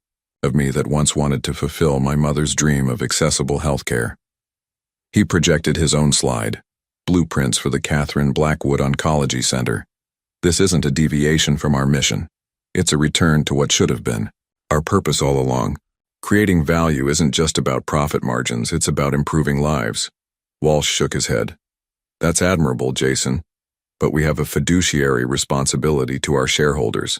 of me that once wanted to fulfill my mother's dream of accessible healthcare." He projected his own slide, blueprints for the Catherine Blackwood Oncology Center. "This isn't a deviation from our mission. It's a return to what should have been our purpose all along. Creating value isn't just about profit margins, it's about improving lives." Walsh shook his head. "That's admirable, Jason, but we have a fiduciary responsibility to our shareholders.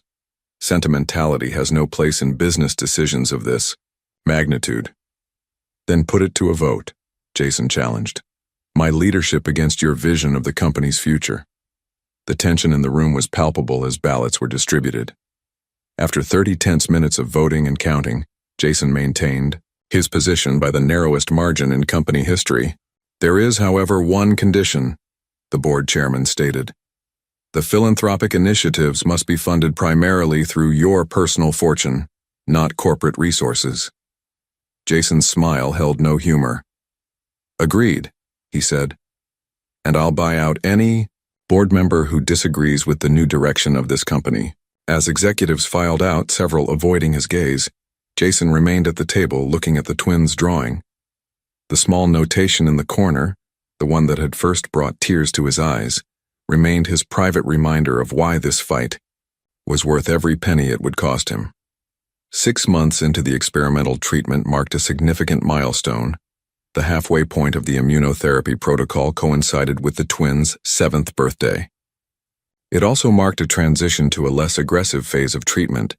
Sentimentality has no place in business decisions of this magnitude. Then put it to a vote, Jason challenged. My leadership against your vision of the company's future. The tension in the room was palpable as ballots were distributed. After 30 tense minutes of voting and counting, Jason maintained his position by the narrowest margin in company history. There is, however, one condition, the board chairman stated. The philanthropic initiatives must be funded primarily through your personal fortune, not corporate resources. Jason's smile held no humor. Agreed, he said. And I'll buy out any board member who disagrees with the new direction of this company. As executives filed out, several avoiding his gaze, Jason remained at the table looking at the twins' drawing. The small notation in the corner, the one that had first brought tears to his eyes, remained his private reminder of why this fight was worth every penny it would cost him. 6 months into the experimental treatment marked a significant milestone. The halfway point of the immunotherapy protocol coincided with the twins' 7th birthday. It also marked a transition to a less aggressive phase of treatment,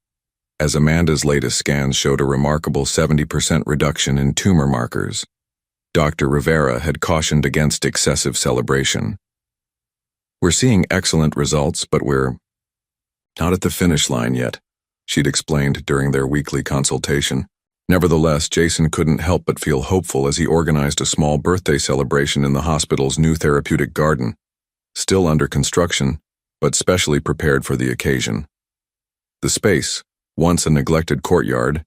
as Amanda's latest scans showed a remarkable 70% reduction in tumor markers. Dr. Rivera had cautioned against excessive celebration. We're seeing excellent results, but we're not at the finish line yet, she'd explained during their weekly consultation. Nevertheless, Jason couldn't help but feel hopeful as he organized a small birthday celebration in the hospital's new therapeutic garden, still under construction, but specially prepared for the occasion. The space, once a neglected courtyard,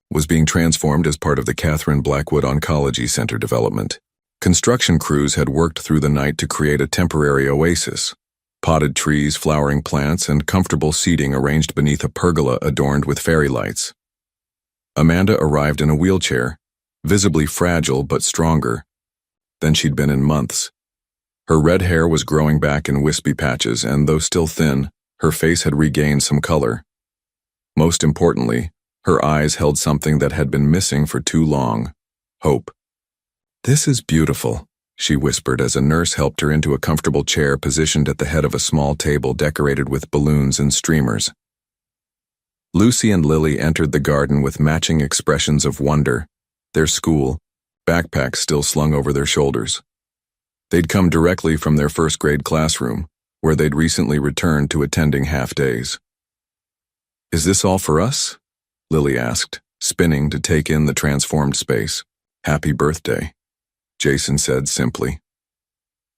was being transformed as part of the Catherine Blackwood Oncology Center development. Construction crews had worked through the night to create a temporary oasis. Potted trees, flowering plants, and comfortable seating arranged beneath a pergola adorned with fairy lights. Amanda arrived in a wheelchair, visibly fragile but stronger than she'd been in months. Her red hair was growing back in wispy patches, and though still thin, her face had regained some color. Most importantly, her eyes held something that had been missing for too long: hope. This is beautiful, she whispered as a nurse helped her into a comfortable chair positioned at the head of a small table decorated with balloons and streamers. Lucy and Lily entered the garden with matching expressions of wonder, their school backpacks still slung over their shoulders. They'd come directly from their first-grade classroom, where they'd recently returned to attending half-days. Is this all for us? Lily asked, spinning to take in the transformed space. Happy birthday, Jason said simply.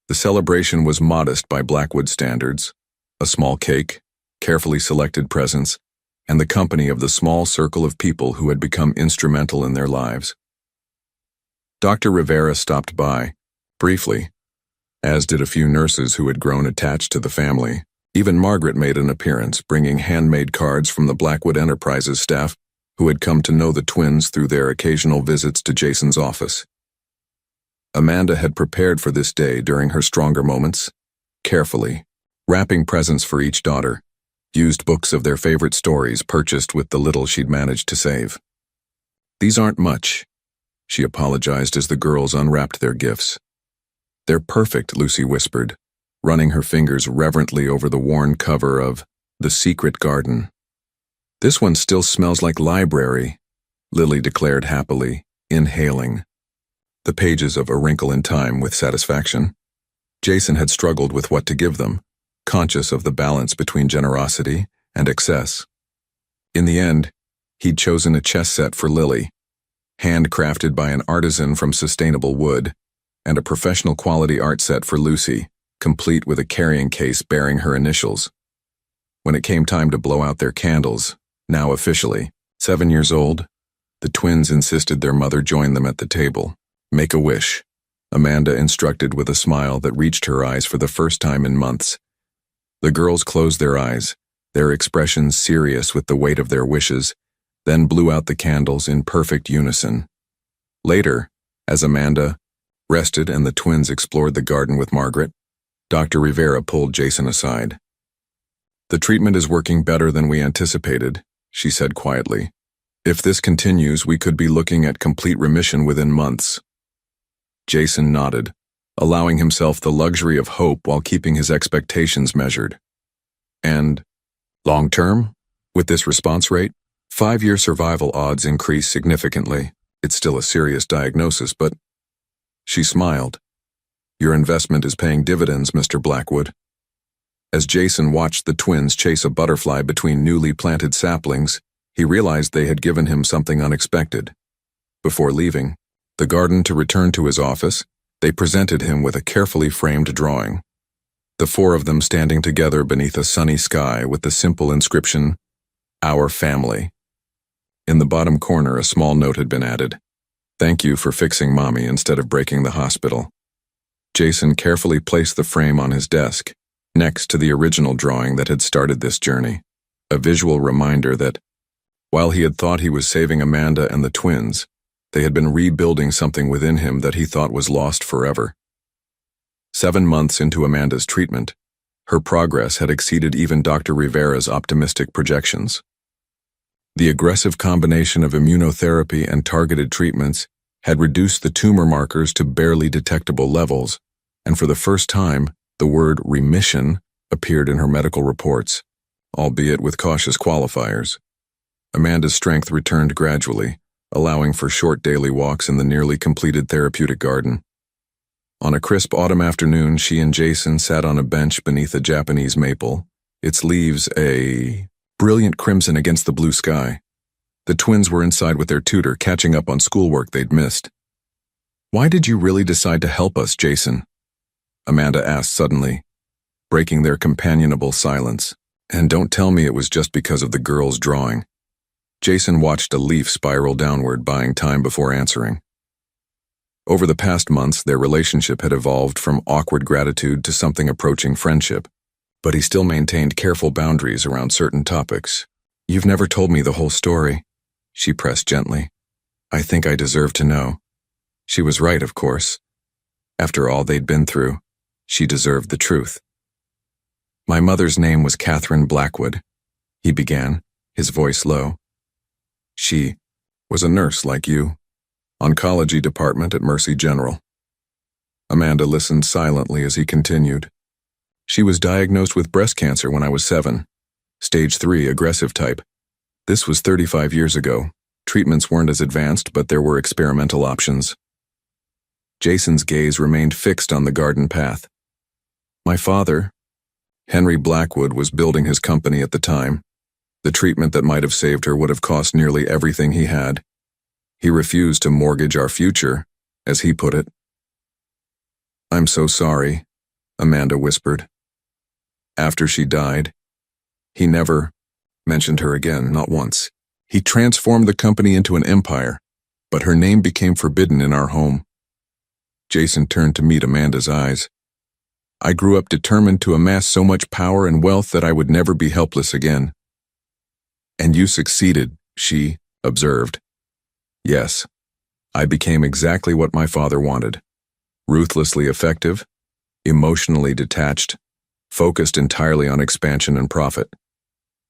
The celebration was modest by Blackwood standards: a small cake, carefully selected presents, and the company of the small circle of people who had become instrumental in their lives. Dr. Rivera stopped by, briefly, as did a few nurses who had grown attached to the family. Even Margaret made an appearance, bringing handmade cards from the Blackwood Enterprises staff who had come to know the twins through their occasional visits to Jason's office. Amanda had prepared for this day during her stronger moments, carefully, wrapping presents for each daughter, used books of their favorite stories purchased with the little she'd managed to save. These aren't much, she apologized as the girls unwrapped their gifts. They're perfect, Lucy whispered, running her fingers reverently over the worn cover of The Secret Garden. This one still smells like library, Lily declared happily, inhaling the pages of A Wrinkle in Time with satisfaction. Jason had struggled with what to give them, conscious of the balance between generosity and excess. In the end, he'd chosen a chess set for Lily, handcrafted by an artisan from sustainable wood, and a professional quality art set for Lucy, complete with a carrying case bearing her initials. When it came time to blow out their candles, now officially 7 years old, the twins insisted their mother join them at the table. Make a wish, Amanda instructed with a smile that reached her eyes for the first time in months. The girls closed their eyes, their expressions serious with the weight of their wishes, then blew out the candles in perfect unison. Later, as Amanda rested and the twins explored the garden with Margaret, Dr. Rivera pulled Jason aside. The treatment is working better than we anticipated, she said quietly. If this continues, we could be looking at complete remission within months. Jason nodded, allowing himself the luxury of hope while keeping his expectations measured. And long-term? With this response rate, 5-year survival odds increase significantly. It's still a serious diagnosis, but she smiled. Your investment is paying dividends, Mr. Blackwood. As Jason watched the twins chase a butterfly between newly planted saplings, he realized they had given him something unexpected. Before leaving the garden to return to his office, they presented him with a carefully framed drawing. The 4 of them standing together beneath a sunny sky with the simple inscription, "Our Family." In the bottom corner, a small note had been added. "Thank you for fixing Mommy instead of breaking the hospital." Jason carefully placed the frame on his desk, next to the original drawing that had started this journey, a visual reminder that, while he had thought he was saving Amanda and the twins, they had been rebuilding something within him that he thought was lost forever. 7 months into Amanda's treatment, her progress had exceeded even Dr. Rivera's optimistic projections. The aggressive combination of immunotherapy and targeted treatments had reduced the tumor markers to barely detectable levels, and for the first time, the word remission appeared in her medical reports, albeit with cautious qualifiers. Amanda's strength returned gradually, allowing for short daily walks in the nearly completed therapeutic garden. On a crisp autumn afternoon, she and Jason sat on a bench beneath a Japanese maple, its leaves a brilliant crimson against the blue sky. The twins were inside with their tutor, catching up on schoolwork they'd missed. "Why did you really decide to help us, Jason?" Amanda asked suddenly, breaking their companionable silence. "And don't tell me it was just because of the girl's drawing." Jason watched a leaf spiral downward, buying time before answering. Over the past months, their relationship had evolved from awkward gratitude to something approaching friendship, but he still maintained careful boundaries around certain topics. "You've never told me the whole story," she pressed gently. "I think I deserve to know." She was right, of course. After all they'd been through, she deserved the truth. "My mother's name was Catherine Blackwood," he began, his voice low. "She was a nurse like you. Oncology department at Mercy General." Amanda listened silently as he continued. "She was diagnosed with breast cancer when I was 7. Stage 3, aggressive type. This was 35 years ago. Treatments weren't as advanced, but there were experimental options." Jason's gaze remained fixed on the garden path. "My father, Henry Blackwood, was building his company at the time. The treatment that might have saved her would have cost nearly everything he had. He refused to mortgage our future, as he put it." "I'm so sorry," Amanda whispered. "After she died, he never mentioned her again, not once. He transformed the company into an empire, but her name became forbidden in our home." Jason turned to meet Amanda's eyes. "I grew up determined to amass so much power and wealth that I would never be helpless again." "And you succeeded," she observed. "Yes, I became exactly what my father wanted. Ruthlessly effective, emotionally detached, focused entirely on expansion and profit."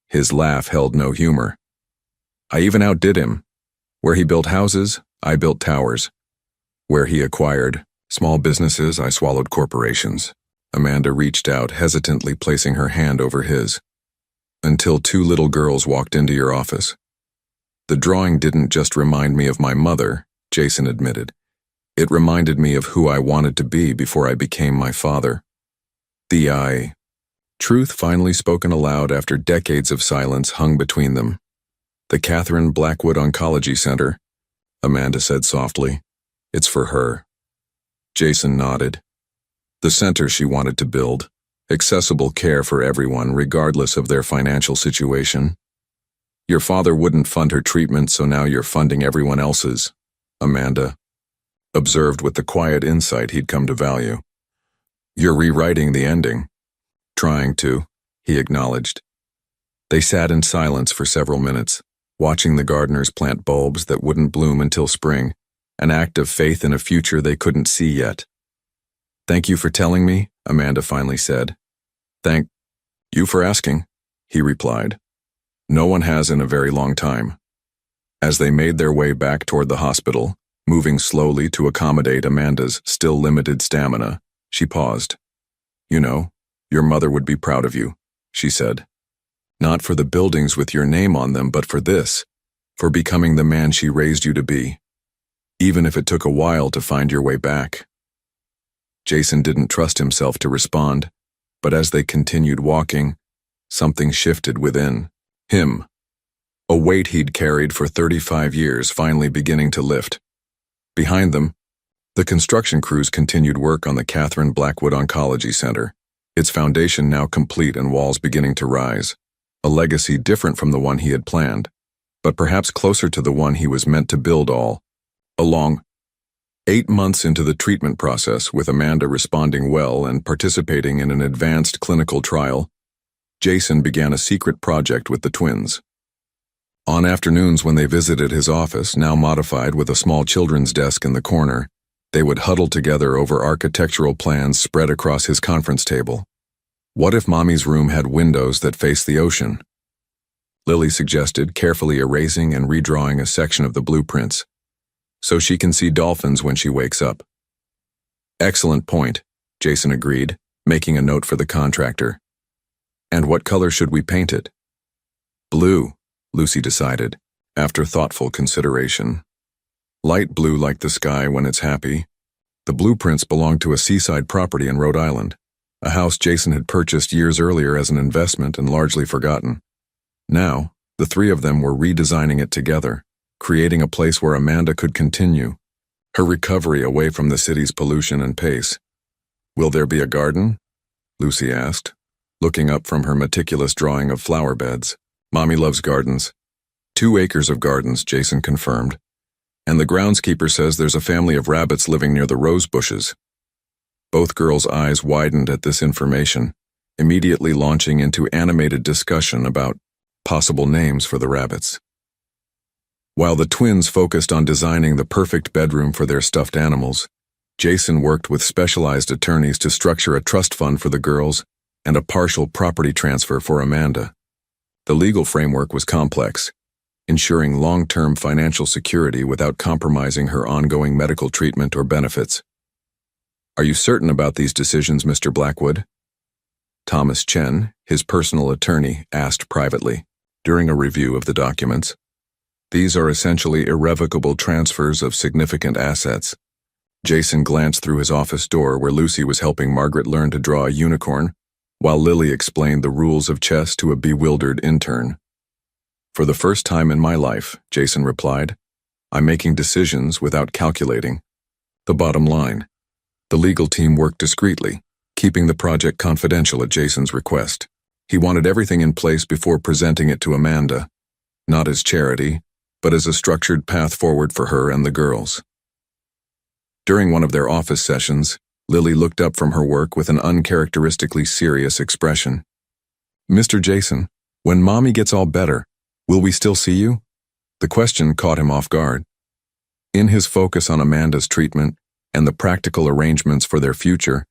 His laugh held no humor. "I even outdid him. Where he built houses, I built towers. Where he acquired small businesses, I swallowed corporations." Amanda reached out, hesitantly placing her hand over his. "Until 2 little girls walked into your office. The drawing didn't just remind me of my mother," Jason admitted. "It reminded me of who I wanted to be before I became my father." Truth finally spoken aloud after decades of silence hung between them. "The Catherine Blackwood Oncology Center," Amanda said softly. "It's for her." Jason nodded. The center she wanted to build, accessible care for everyone regardless of their financial situation. "Your father wouldn't fund her treatment, so now you're funding everyone else's," Amanda observed with the quiet insight he'd come to value. "You're rewriting the ending." "Trying to," he acknowledged. They sat in silence for several minutes, watching the gardeners plant bulbs that wouldn't bloom until spring, an act of faith in a future they couldn't see yet. "Thank you for telling me," Amanda finally said. "Thank you for asking," he replied. "No one has in a very long time." As they made their way back toward the hospital, moving slowly to accommodate Amanda's still limited stamina, she paused. "You know, your mother would be proud of you," she said. Not for the buildings with your name on them, but for this, for becoming the man she raised you to be, even if it took a while to find your way back. Jason didn't trust himself to respond, but as they continued walking, something shifted within him. A weight he'd carried for 35 years finally beginning to lift. Behind them, the construction crews continued work on the Catherine Blackwood Oncology Center, its foundation now complete and walls beginning to rise, a legacy different from the one he had planned, but perhaps closer to the one he was meant to build all along. 8 months into the treatment process, with Amanda responding well and participating in an advanced clinical trial, Jason began a secret project with the twins. On afternoons when they visited his office, now modified with a small children's desk in the corner, they would huddle together over architectural plans spread across his conference table. What if Mommy's room had windows that faced the ocean? Lily suggested, carefully erasing and redrawing a section of the blueprints, so she can see dolphins when she wakes up. Excellent point, Jason agreed, making a note for the contractor. And what color should we paint it? Blue, Lucy decided, after thoughtful consideration. Light blue like the sky when it's happy. The blueprints belonged to a seaside property in Rhode Island, a house Jason had purchased years earlier as an investment and largely forgotten. Now, the three of them were redesigning it together, creating a place where Amanda could continue her recovery away from the city's pollution and pace. Will there be a garden? Lucy asked, looking up from her meticulous drawing of flower beds. Mommy loves gardens. 2 acres of gardens, Jason confirmed. And the groundskeeper says there's a family of rabbits living near the rose bushes. Both girls' eyes widened at this information, immediately launching into animated discussion about possible names for the rabbits. While the twins focused on designing the perfect bedroom for their stuffed animals, Jason worked with specialized attorneys to structure a trust fund for the girls and a partial property transfer for Amanda. The legal framework was complex, ensuring long-term financial security without compromising her ongoing medical treatment or benefits. Are you certain about these decisions, Mr. Blackwood? Thomas Chen, his personal attorney, asked privately, during a review of the documents. These are essentially irrevocable transfers of significant assets. Jason glanced through his office door where Lucy was helping Margaret learn to draw a unicorn, while Lily explained the rules of chess to a bewildered intern. For the first time in my life, Jason replied, I'm making decisions without calculating. The bottom line. The legal team worked discreetly, keeping the project confidential at Jason's request. He wanted everything in place before presenting it to Amanda, not as charity, but as a structured path forward for her and the girls. During one of their office sessions, Lily looked up from her work with an uncharacteristically serious expression. Mr. Jason, when Mommy gets all better, will we still see you? The question caught him off guard. In his focus on Amanda's treatment and the practical arrangements for their future,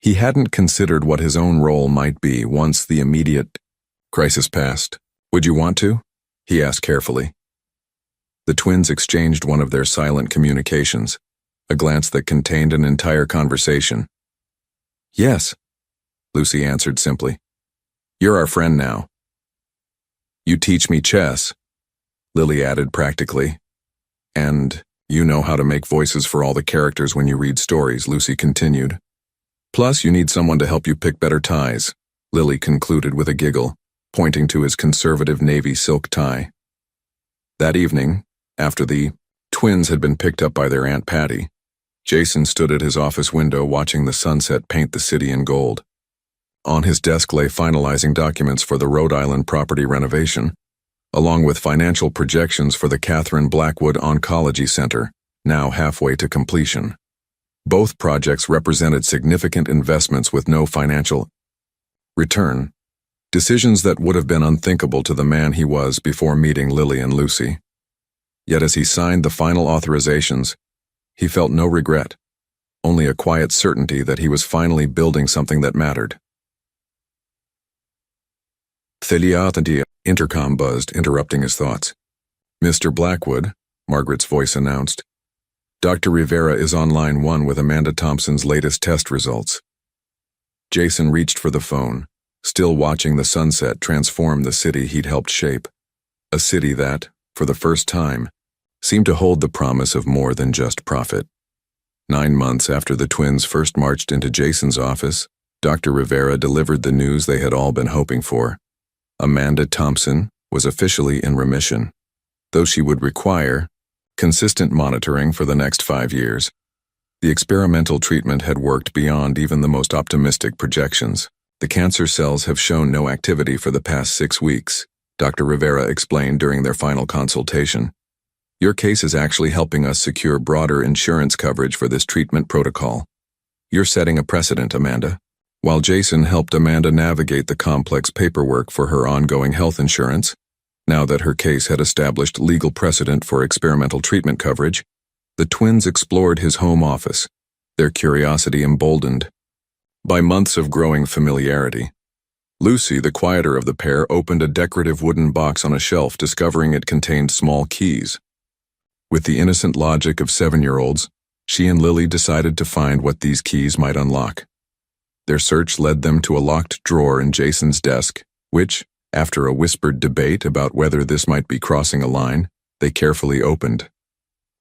he hadn't considered what his own role might be once the immediate crisis passed. Would you want to? He asked carefully. The twins exchanged one of their silent communications, a glance that contained an entire conversation. Yes, Lucy answered simply. You're our friend now. You teach me chess, Lily added practically. And you know how to make voices for all the characters when you read stories, Lucy continued. Plus, you need someone to help you pick better ties, Lily concluded with a giggle, pointing to his conservative navy silk tie. That evening, after the twins had been picked up by their Aunt Patty, Jason stood at his office window watching the sunset paint the city in gold. On his desk lay finalizing documents for the Rhode Island property renovation, along with financial projections for the Catherine Blackwood Oncology Center, now halfway to completion. Both projects represented significant investments with no financial return, decisions that would have been unthinkable to the man he was before meeting Lily and Lucy. Yet as he signed the final authorizations, he felt no regret, only a quiet certainty that he was finally building something that mattered. The intercom buzzed, interrupting his thoughts. Mr. Blackwood, Margaret's voice announced. Dr. Rivera is on line 1 with Amanda Thompson's latest test results. Jason reached for the phone, still watching the sunset transform the city he'd helped shape. A city that, for the first time, seemed to hold the promise of more than just profit. 9 months after the twins first marched into Jason's office, Dr. Rivera delivered the news they had all been hoping for. Amanda Thompson was officially in remission, though she would require consistent monitoring for the next 5 years. The experimental treatment had worked beyond even the most optimistic projections. The cancer cells have shown no activity for the past 6 weeks, Dr. Rivera explained during their final consultation. Your case is actually helping us secure broader insurance coverage for this treatment protocol. You're setting a precedent, Amanda. While Jason helped Amanda navigate the complex paperwork for her ongoing health insurance, now that her case had established legal precedent for experimental treatment coverage, the twins explored his home office, their curiosity emboldened by months of growing familiarity. Lucy, the quieter of the pair, opened a decorative wooden box on a shelf, discovering it contained small keys. With the innocent logic of 7-year-olds, she and Lily decided to find what these keys might unlock. Their search led them to a locked drawer in Jason's desk, which, after a whispered debate about whether this might be crossing a line, they carefully opened.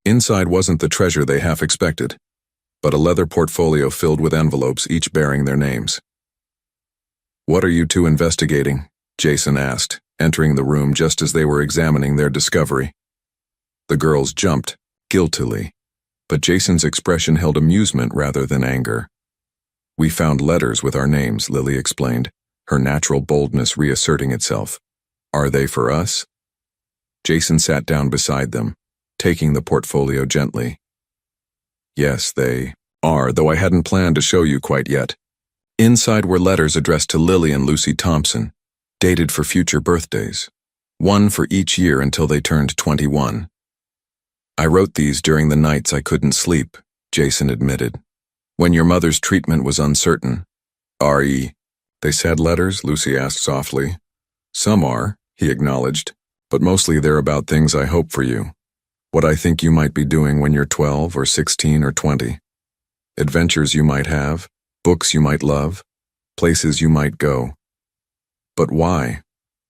Inside wasn't the treasure they half expected, but a leather portfolio filled with envelopes, each bearing their names. "What are you two investigating?" Jason asked, entering the room just as they were examining their discovery. The girls jumped, guiltily, but Jason's expression held amusement rather than anger. "We found letters with our names," Lily explained, her natural boldness reasserting itself. "Are they for us?" Jason sat down beside them, taking the portfolio gently. "Yes, they are, though I hadn't planned to show you quite yet." Inside were letters addressed to Lily and Lucy Thompson, dated for future birthdays, one for each year until they turned 21. "I wrote these during the nights I couldn't sleep," Jason admitted, "when your mother's treatment was uncertain." "R.E. they sad letters?" Lucy asked softly. "Some are," he acknowledged, "but mostly they're about things I hope for you. What I think you might be doing when you're 12 or 16 or 20. Adventures you might have, books you might love, places you might go." "But why?"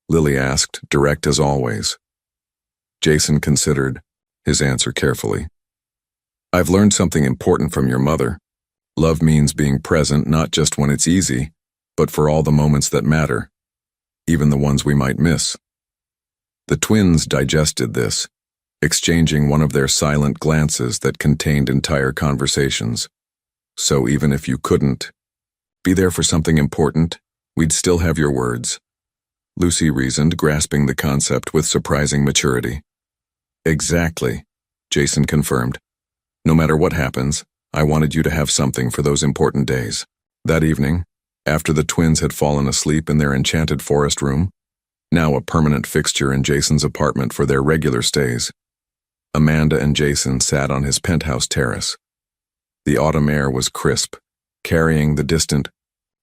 Lily asked, direct as always. Jason considered, his answer carefully. "I've learned something important from your mother. Love means being present not just when it's easy, but for all the moments that matter, even the ones we might miss." The twins digested this, exchanging one of their silent glances that contained entire conversations. "So even if you couldn't be there for something important, we'd still have your words," Lucy reasoned, grasping the concept with surprising maturity. "Exactly," Jason confirmed. "No matter what happens, I wanted you to have something for those important days." That evening, after the twins had fallen asleep in their enchanted forest room, now a permanent fixture in Jason's apartment for their regular stays, Amanda and Jason sat on his penthouse terrace. The autumn air was crisp, carrying the distant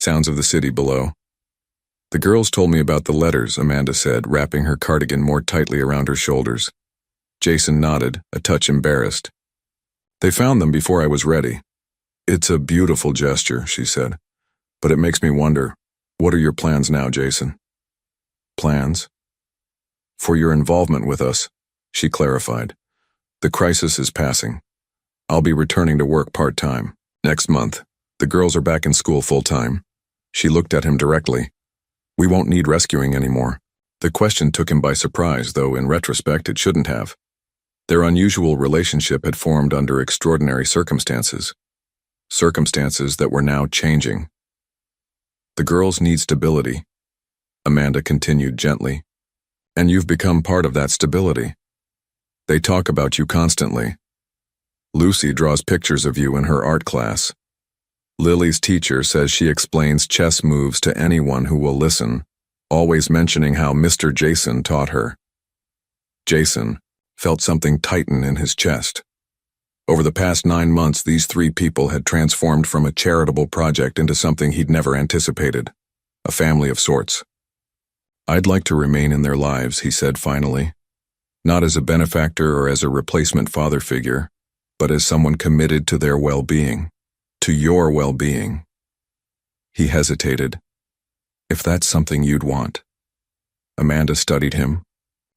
sounds of the city below. "The girls told me about the letters," Amanda said, wrapping her cardigan more tightly around her shoulders. Jason nodded, a touch embarrassed. "They found them before I was ready." "It's a beautiful gesture," she said, "but it makes me wonder, what are your plans now, Jason?" "Plans?" "For your involvement with us," she clarified. "The crisis is passing. I'll be returning to work part-time. Next month, the girls are back in school full-time." She looked at him directly. "We won't need rescuing anymore." The question took him by surprise, though in retrospect it shouldn't have. Their unusual relationship had formed under extraordinary circumstances. Circumstances that were now changing. "The girls need stability," Amanda continued gently. "And you've become part of that stability. They talk about you constantly. Lucy draws pictures of you in her art class. Lily's teacher says she explains chess moves to anyone who will listen, always mentioning how Mr. Jason taught her." Jason felt something tighten in his chest. Over the past 9 months, these 3 people had transformed from a charitable project into something he'd never anticipated, a family of sorts. "I'd like to remain in their lives," he said finally, "not as a benefactor or as a replacement father figure, but as someone committed to their well-being, to your well-being." He hesitated. If that's something you'd want. Amanda studied him,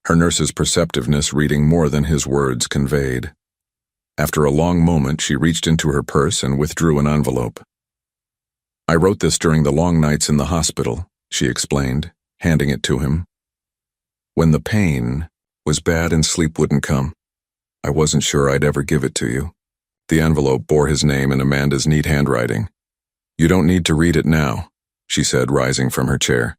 her nurse's perceptiveness reading more than his words conveyed. After a long moment, she reached into her purse and withdrew an envelope. I wrote this during the long nights in the hospital, she explained, handing it to him. When the pain was bad and sleep wouldn't come, I wasn't sure I'd ever give it to you. The envelope bore his name in Amanda's neat handwriting. You don't need to read it now, she said, rising from her chair.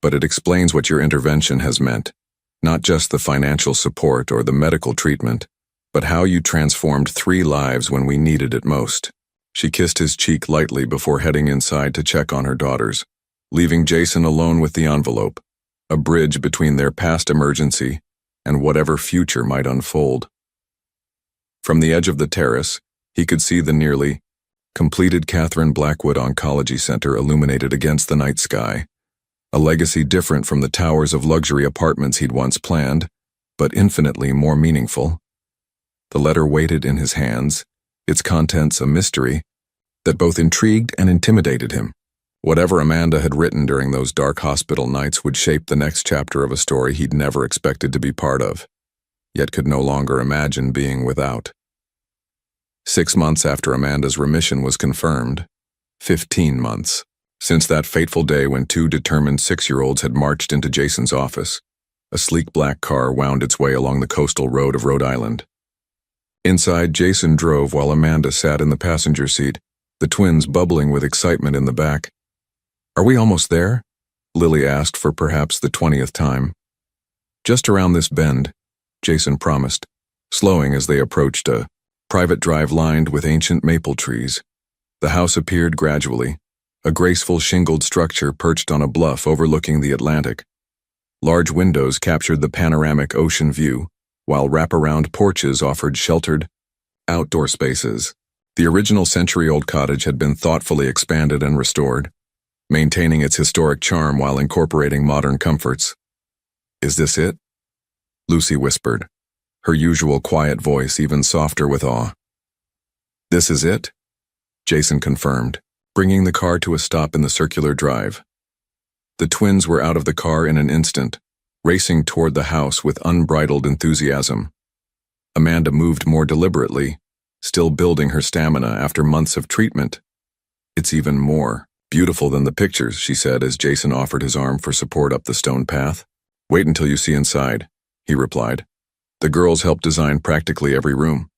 But it explains what your intervention has meant, not just the financial support or the medical treatment, but how you transformed 3 lives when we needed it most. She kissed his cheek lightly before heading inside to check on her daughters, leaving Jason alone with the envelope, a bridge between their past emergency and whatever future might unfold. From the edge of the terrace, he could see the nearly completed Catherine Blackwood Oncology Center illuminated against the night sky, a legacy different from the towers of luxury apartments he'd once planned, but infinitely more meaningful. The letter waited in his hands, its contents a mystery that both intrigued and intimidated him. Whatever Amanda had written during those dark hospital nights would shape the next chapter of a story he'd never expected to be part of, yet could no longer imagine being without. 6 months after Amanda's remission was confirmed, 15 months, since that fateful day when 2 determined 6-year-olds had marched into Jason's office, a sleek black car wound its way along the coastal road of Rhode Island. Inside, Jason drove while Amanda sat in the passenger seat, the twins bubbling with excitement in the back. Are we almost there? Lily asked for perhaps the 20th time. Just around this bend, Jason promised, slowing as they approached a private drive lined with ancient maple trees. The house appeared gradually, a graceful shingled structure perched on a bluff overlooking the Atlantic. Large windows captured the panoramic ocean view, while wraparound porches offered sheltered, outdoor spaces. The original century-old cottage had been thoughtfully expanded and restored, maintaining its historic charm while incorporating modern comforts. Is this it? Lucy whispered, her usual quiet voice even softer with awe. This is it? Jason confirmed, bringing the car to a stop in the circular drive. The twins were out of the car in an instant, racing toward the house with unbridled enthusiasm. Amanda moved more deliberately, still building her stamina after months of treatment. It's even more beautiful than the pictures, she said as Jason offered his arm for support up the stone path. Wait until you see inside, he replied. The girls helped design practically every room.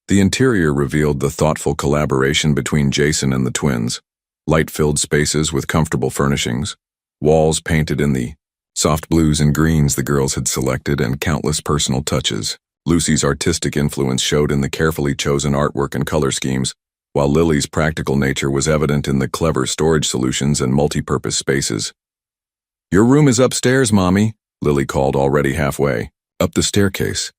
The interior revealed the thoughtful collaboration between Jason and the twins, light-filled spaces with comfortable furnishings, walls painted in the soft blues and greens the girls had selected, and countless personal touches. Lucy's artistic influence showed in the carefully chosen artwork and color schemes, while Lily's practical nature was evident in the clever storage solutions and multi-purpose spaces. Your room is upstairs, Mommy, Lily called already halfway, up the staircase.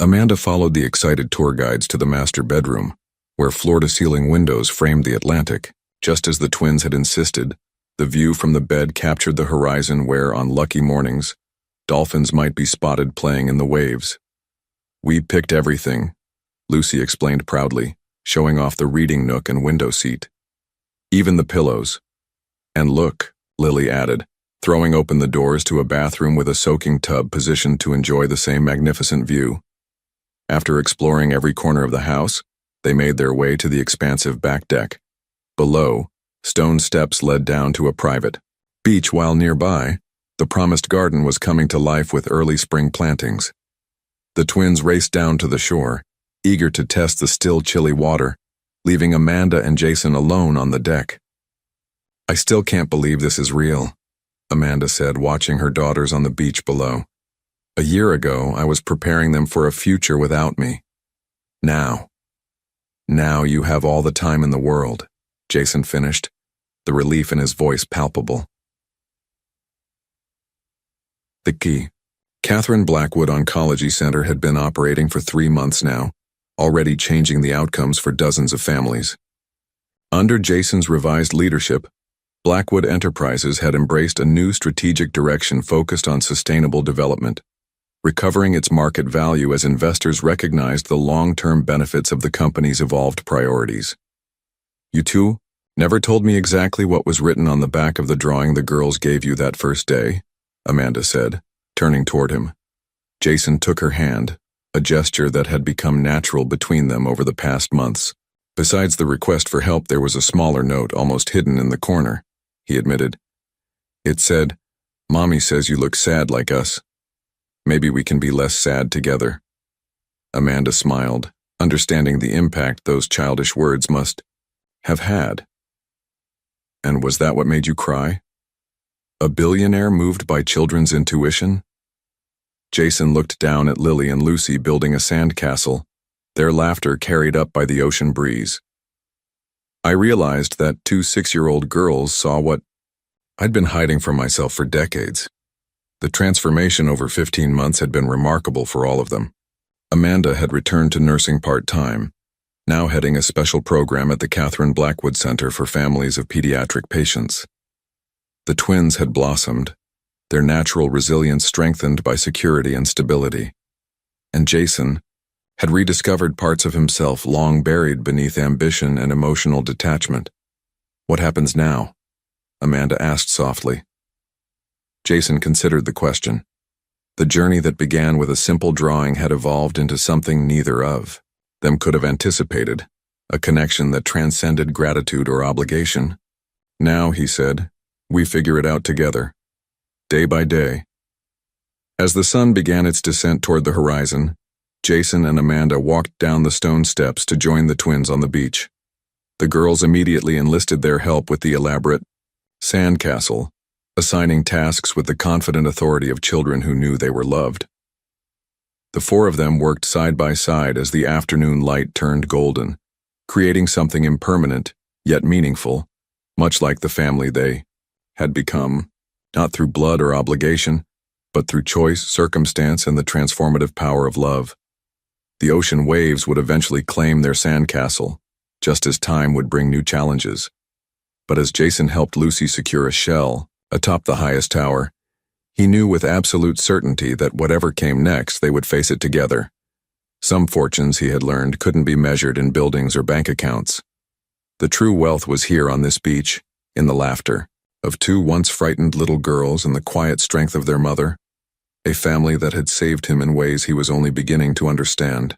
Amanda followed the excited tour guides to the master bedroom, where floor-to-ceiling windows framed the Atlantic. Just as the twins had insisted, the view from the bed captured the horizon where, on lucky mornings, dolphins might be spotted playing in the waves. We picked everything, Lucy explained proudly, showing off the reading nook and window seat. Even the pillows. And look, Lily added, throwing open the doors to a bathroom with a soaking tub positioned to enjoy the same magnificent view. After exploring every corner of the house, they made their way to the expansive back deck. Below, stone steps led down to a private beach, while nearby, the promised garden was coming to life with early spring plantings. The twins raced down to the shore, eager to test the still chilly water, leaving Amanda and Jason alone on the deck. I still can't believe this is real, Amanda said, watching her daughters on the beach below. A year ago, I was preparing them for a future without me. Now you have all the time in the world, Jason finished, the relief in his voice palpable. The key. Catherine Blackwood Oncology Center had been operating for 3 months now, already changing the outcomes for dozens of families. Under Jason's revised leadership, Blackwood Enterprises had embraced a new strategic direction focused on sustainable development, recovering its market value as investors recognized the long-term benefits of the company's evolved priorities. You two Never told me exactly what was written on the back of the drawing the girls gave you that first day, Amanda said, turning toward him. Jason took her hand, a gesture that had become natural between them over the past months. Besides the request for help, there was a smaller note almost hidden in the corner, he admitted. It said, "Mommy says you look sad like us. Maybe we can be less sad together." Amanda smiled, understanding the impact those childish words must have had. And was that what made you cry? A billionaire moved by children's intuition? Jason looked down at Lily and Lucy building a sandcastle, their laughter carried up by the ocean breeze. I realized that 2 6-year-old girls saw what I'd been hiding from myself for decades. The transformation over 15 months had been remarkable for all of them. Amanda had returned to nursing part-time, now heading a special program at the Catherine Blackwood Center for families of pediatric patients. The twins had blossomed, their natural resilience strengthened by security and stability. And Jason had rediscovered parts of himself long buried beneath ambition and emotional detachment. What happens now? Amanda asked softly. Jason considered the question. The journey that began with a simple drawing had evolved into something neither of them could have anticipated, a connection that transcended gratitude or obligation. Now, he said, we figure it out together, day by day. As the sun began its descent toward the horizon, Jason and Amanda walked down the stone steps to join the twins on the beach. The girls immediately enlisted their help with the elaborate sandcastle, assigning tasks with the confident authority of children who knew they were loved. The 4 of them worked side by side as the afternoon light turned golden, creating something impermanent, yet meaningful, much like the family they had become, not through blood or obligation, but through choice, circumstance, and the transformative power of love. The ocean waves would eventually claim their sandcastle, just as time would bring new challenges. But as Jason helped Lucy secure a shell atop the highest tower, he knew with absolute certainty that whatever came next, they would face it together. Some fortunes, he had learned, couldn't be measured in buildings or bank accounts. The true wealth was here on this beach, in the laughter of 2 once frightened little girls and the quiet strength of their mother, a family that had saved him in ways he was only beginning to understand.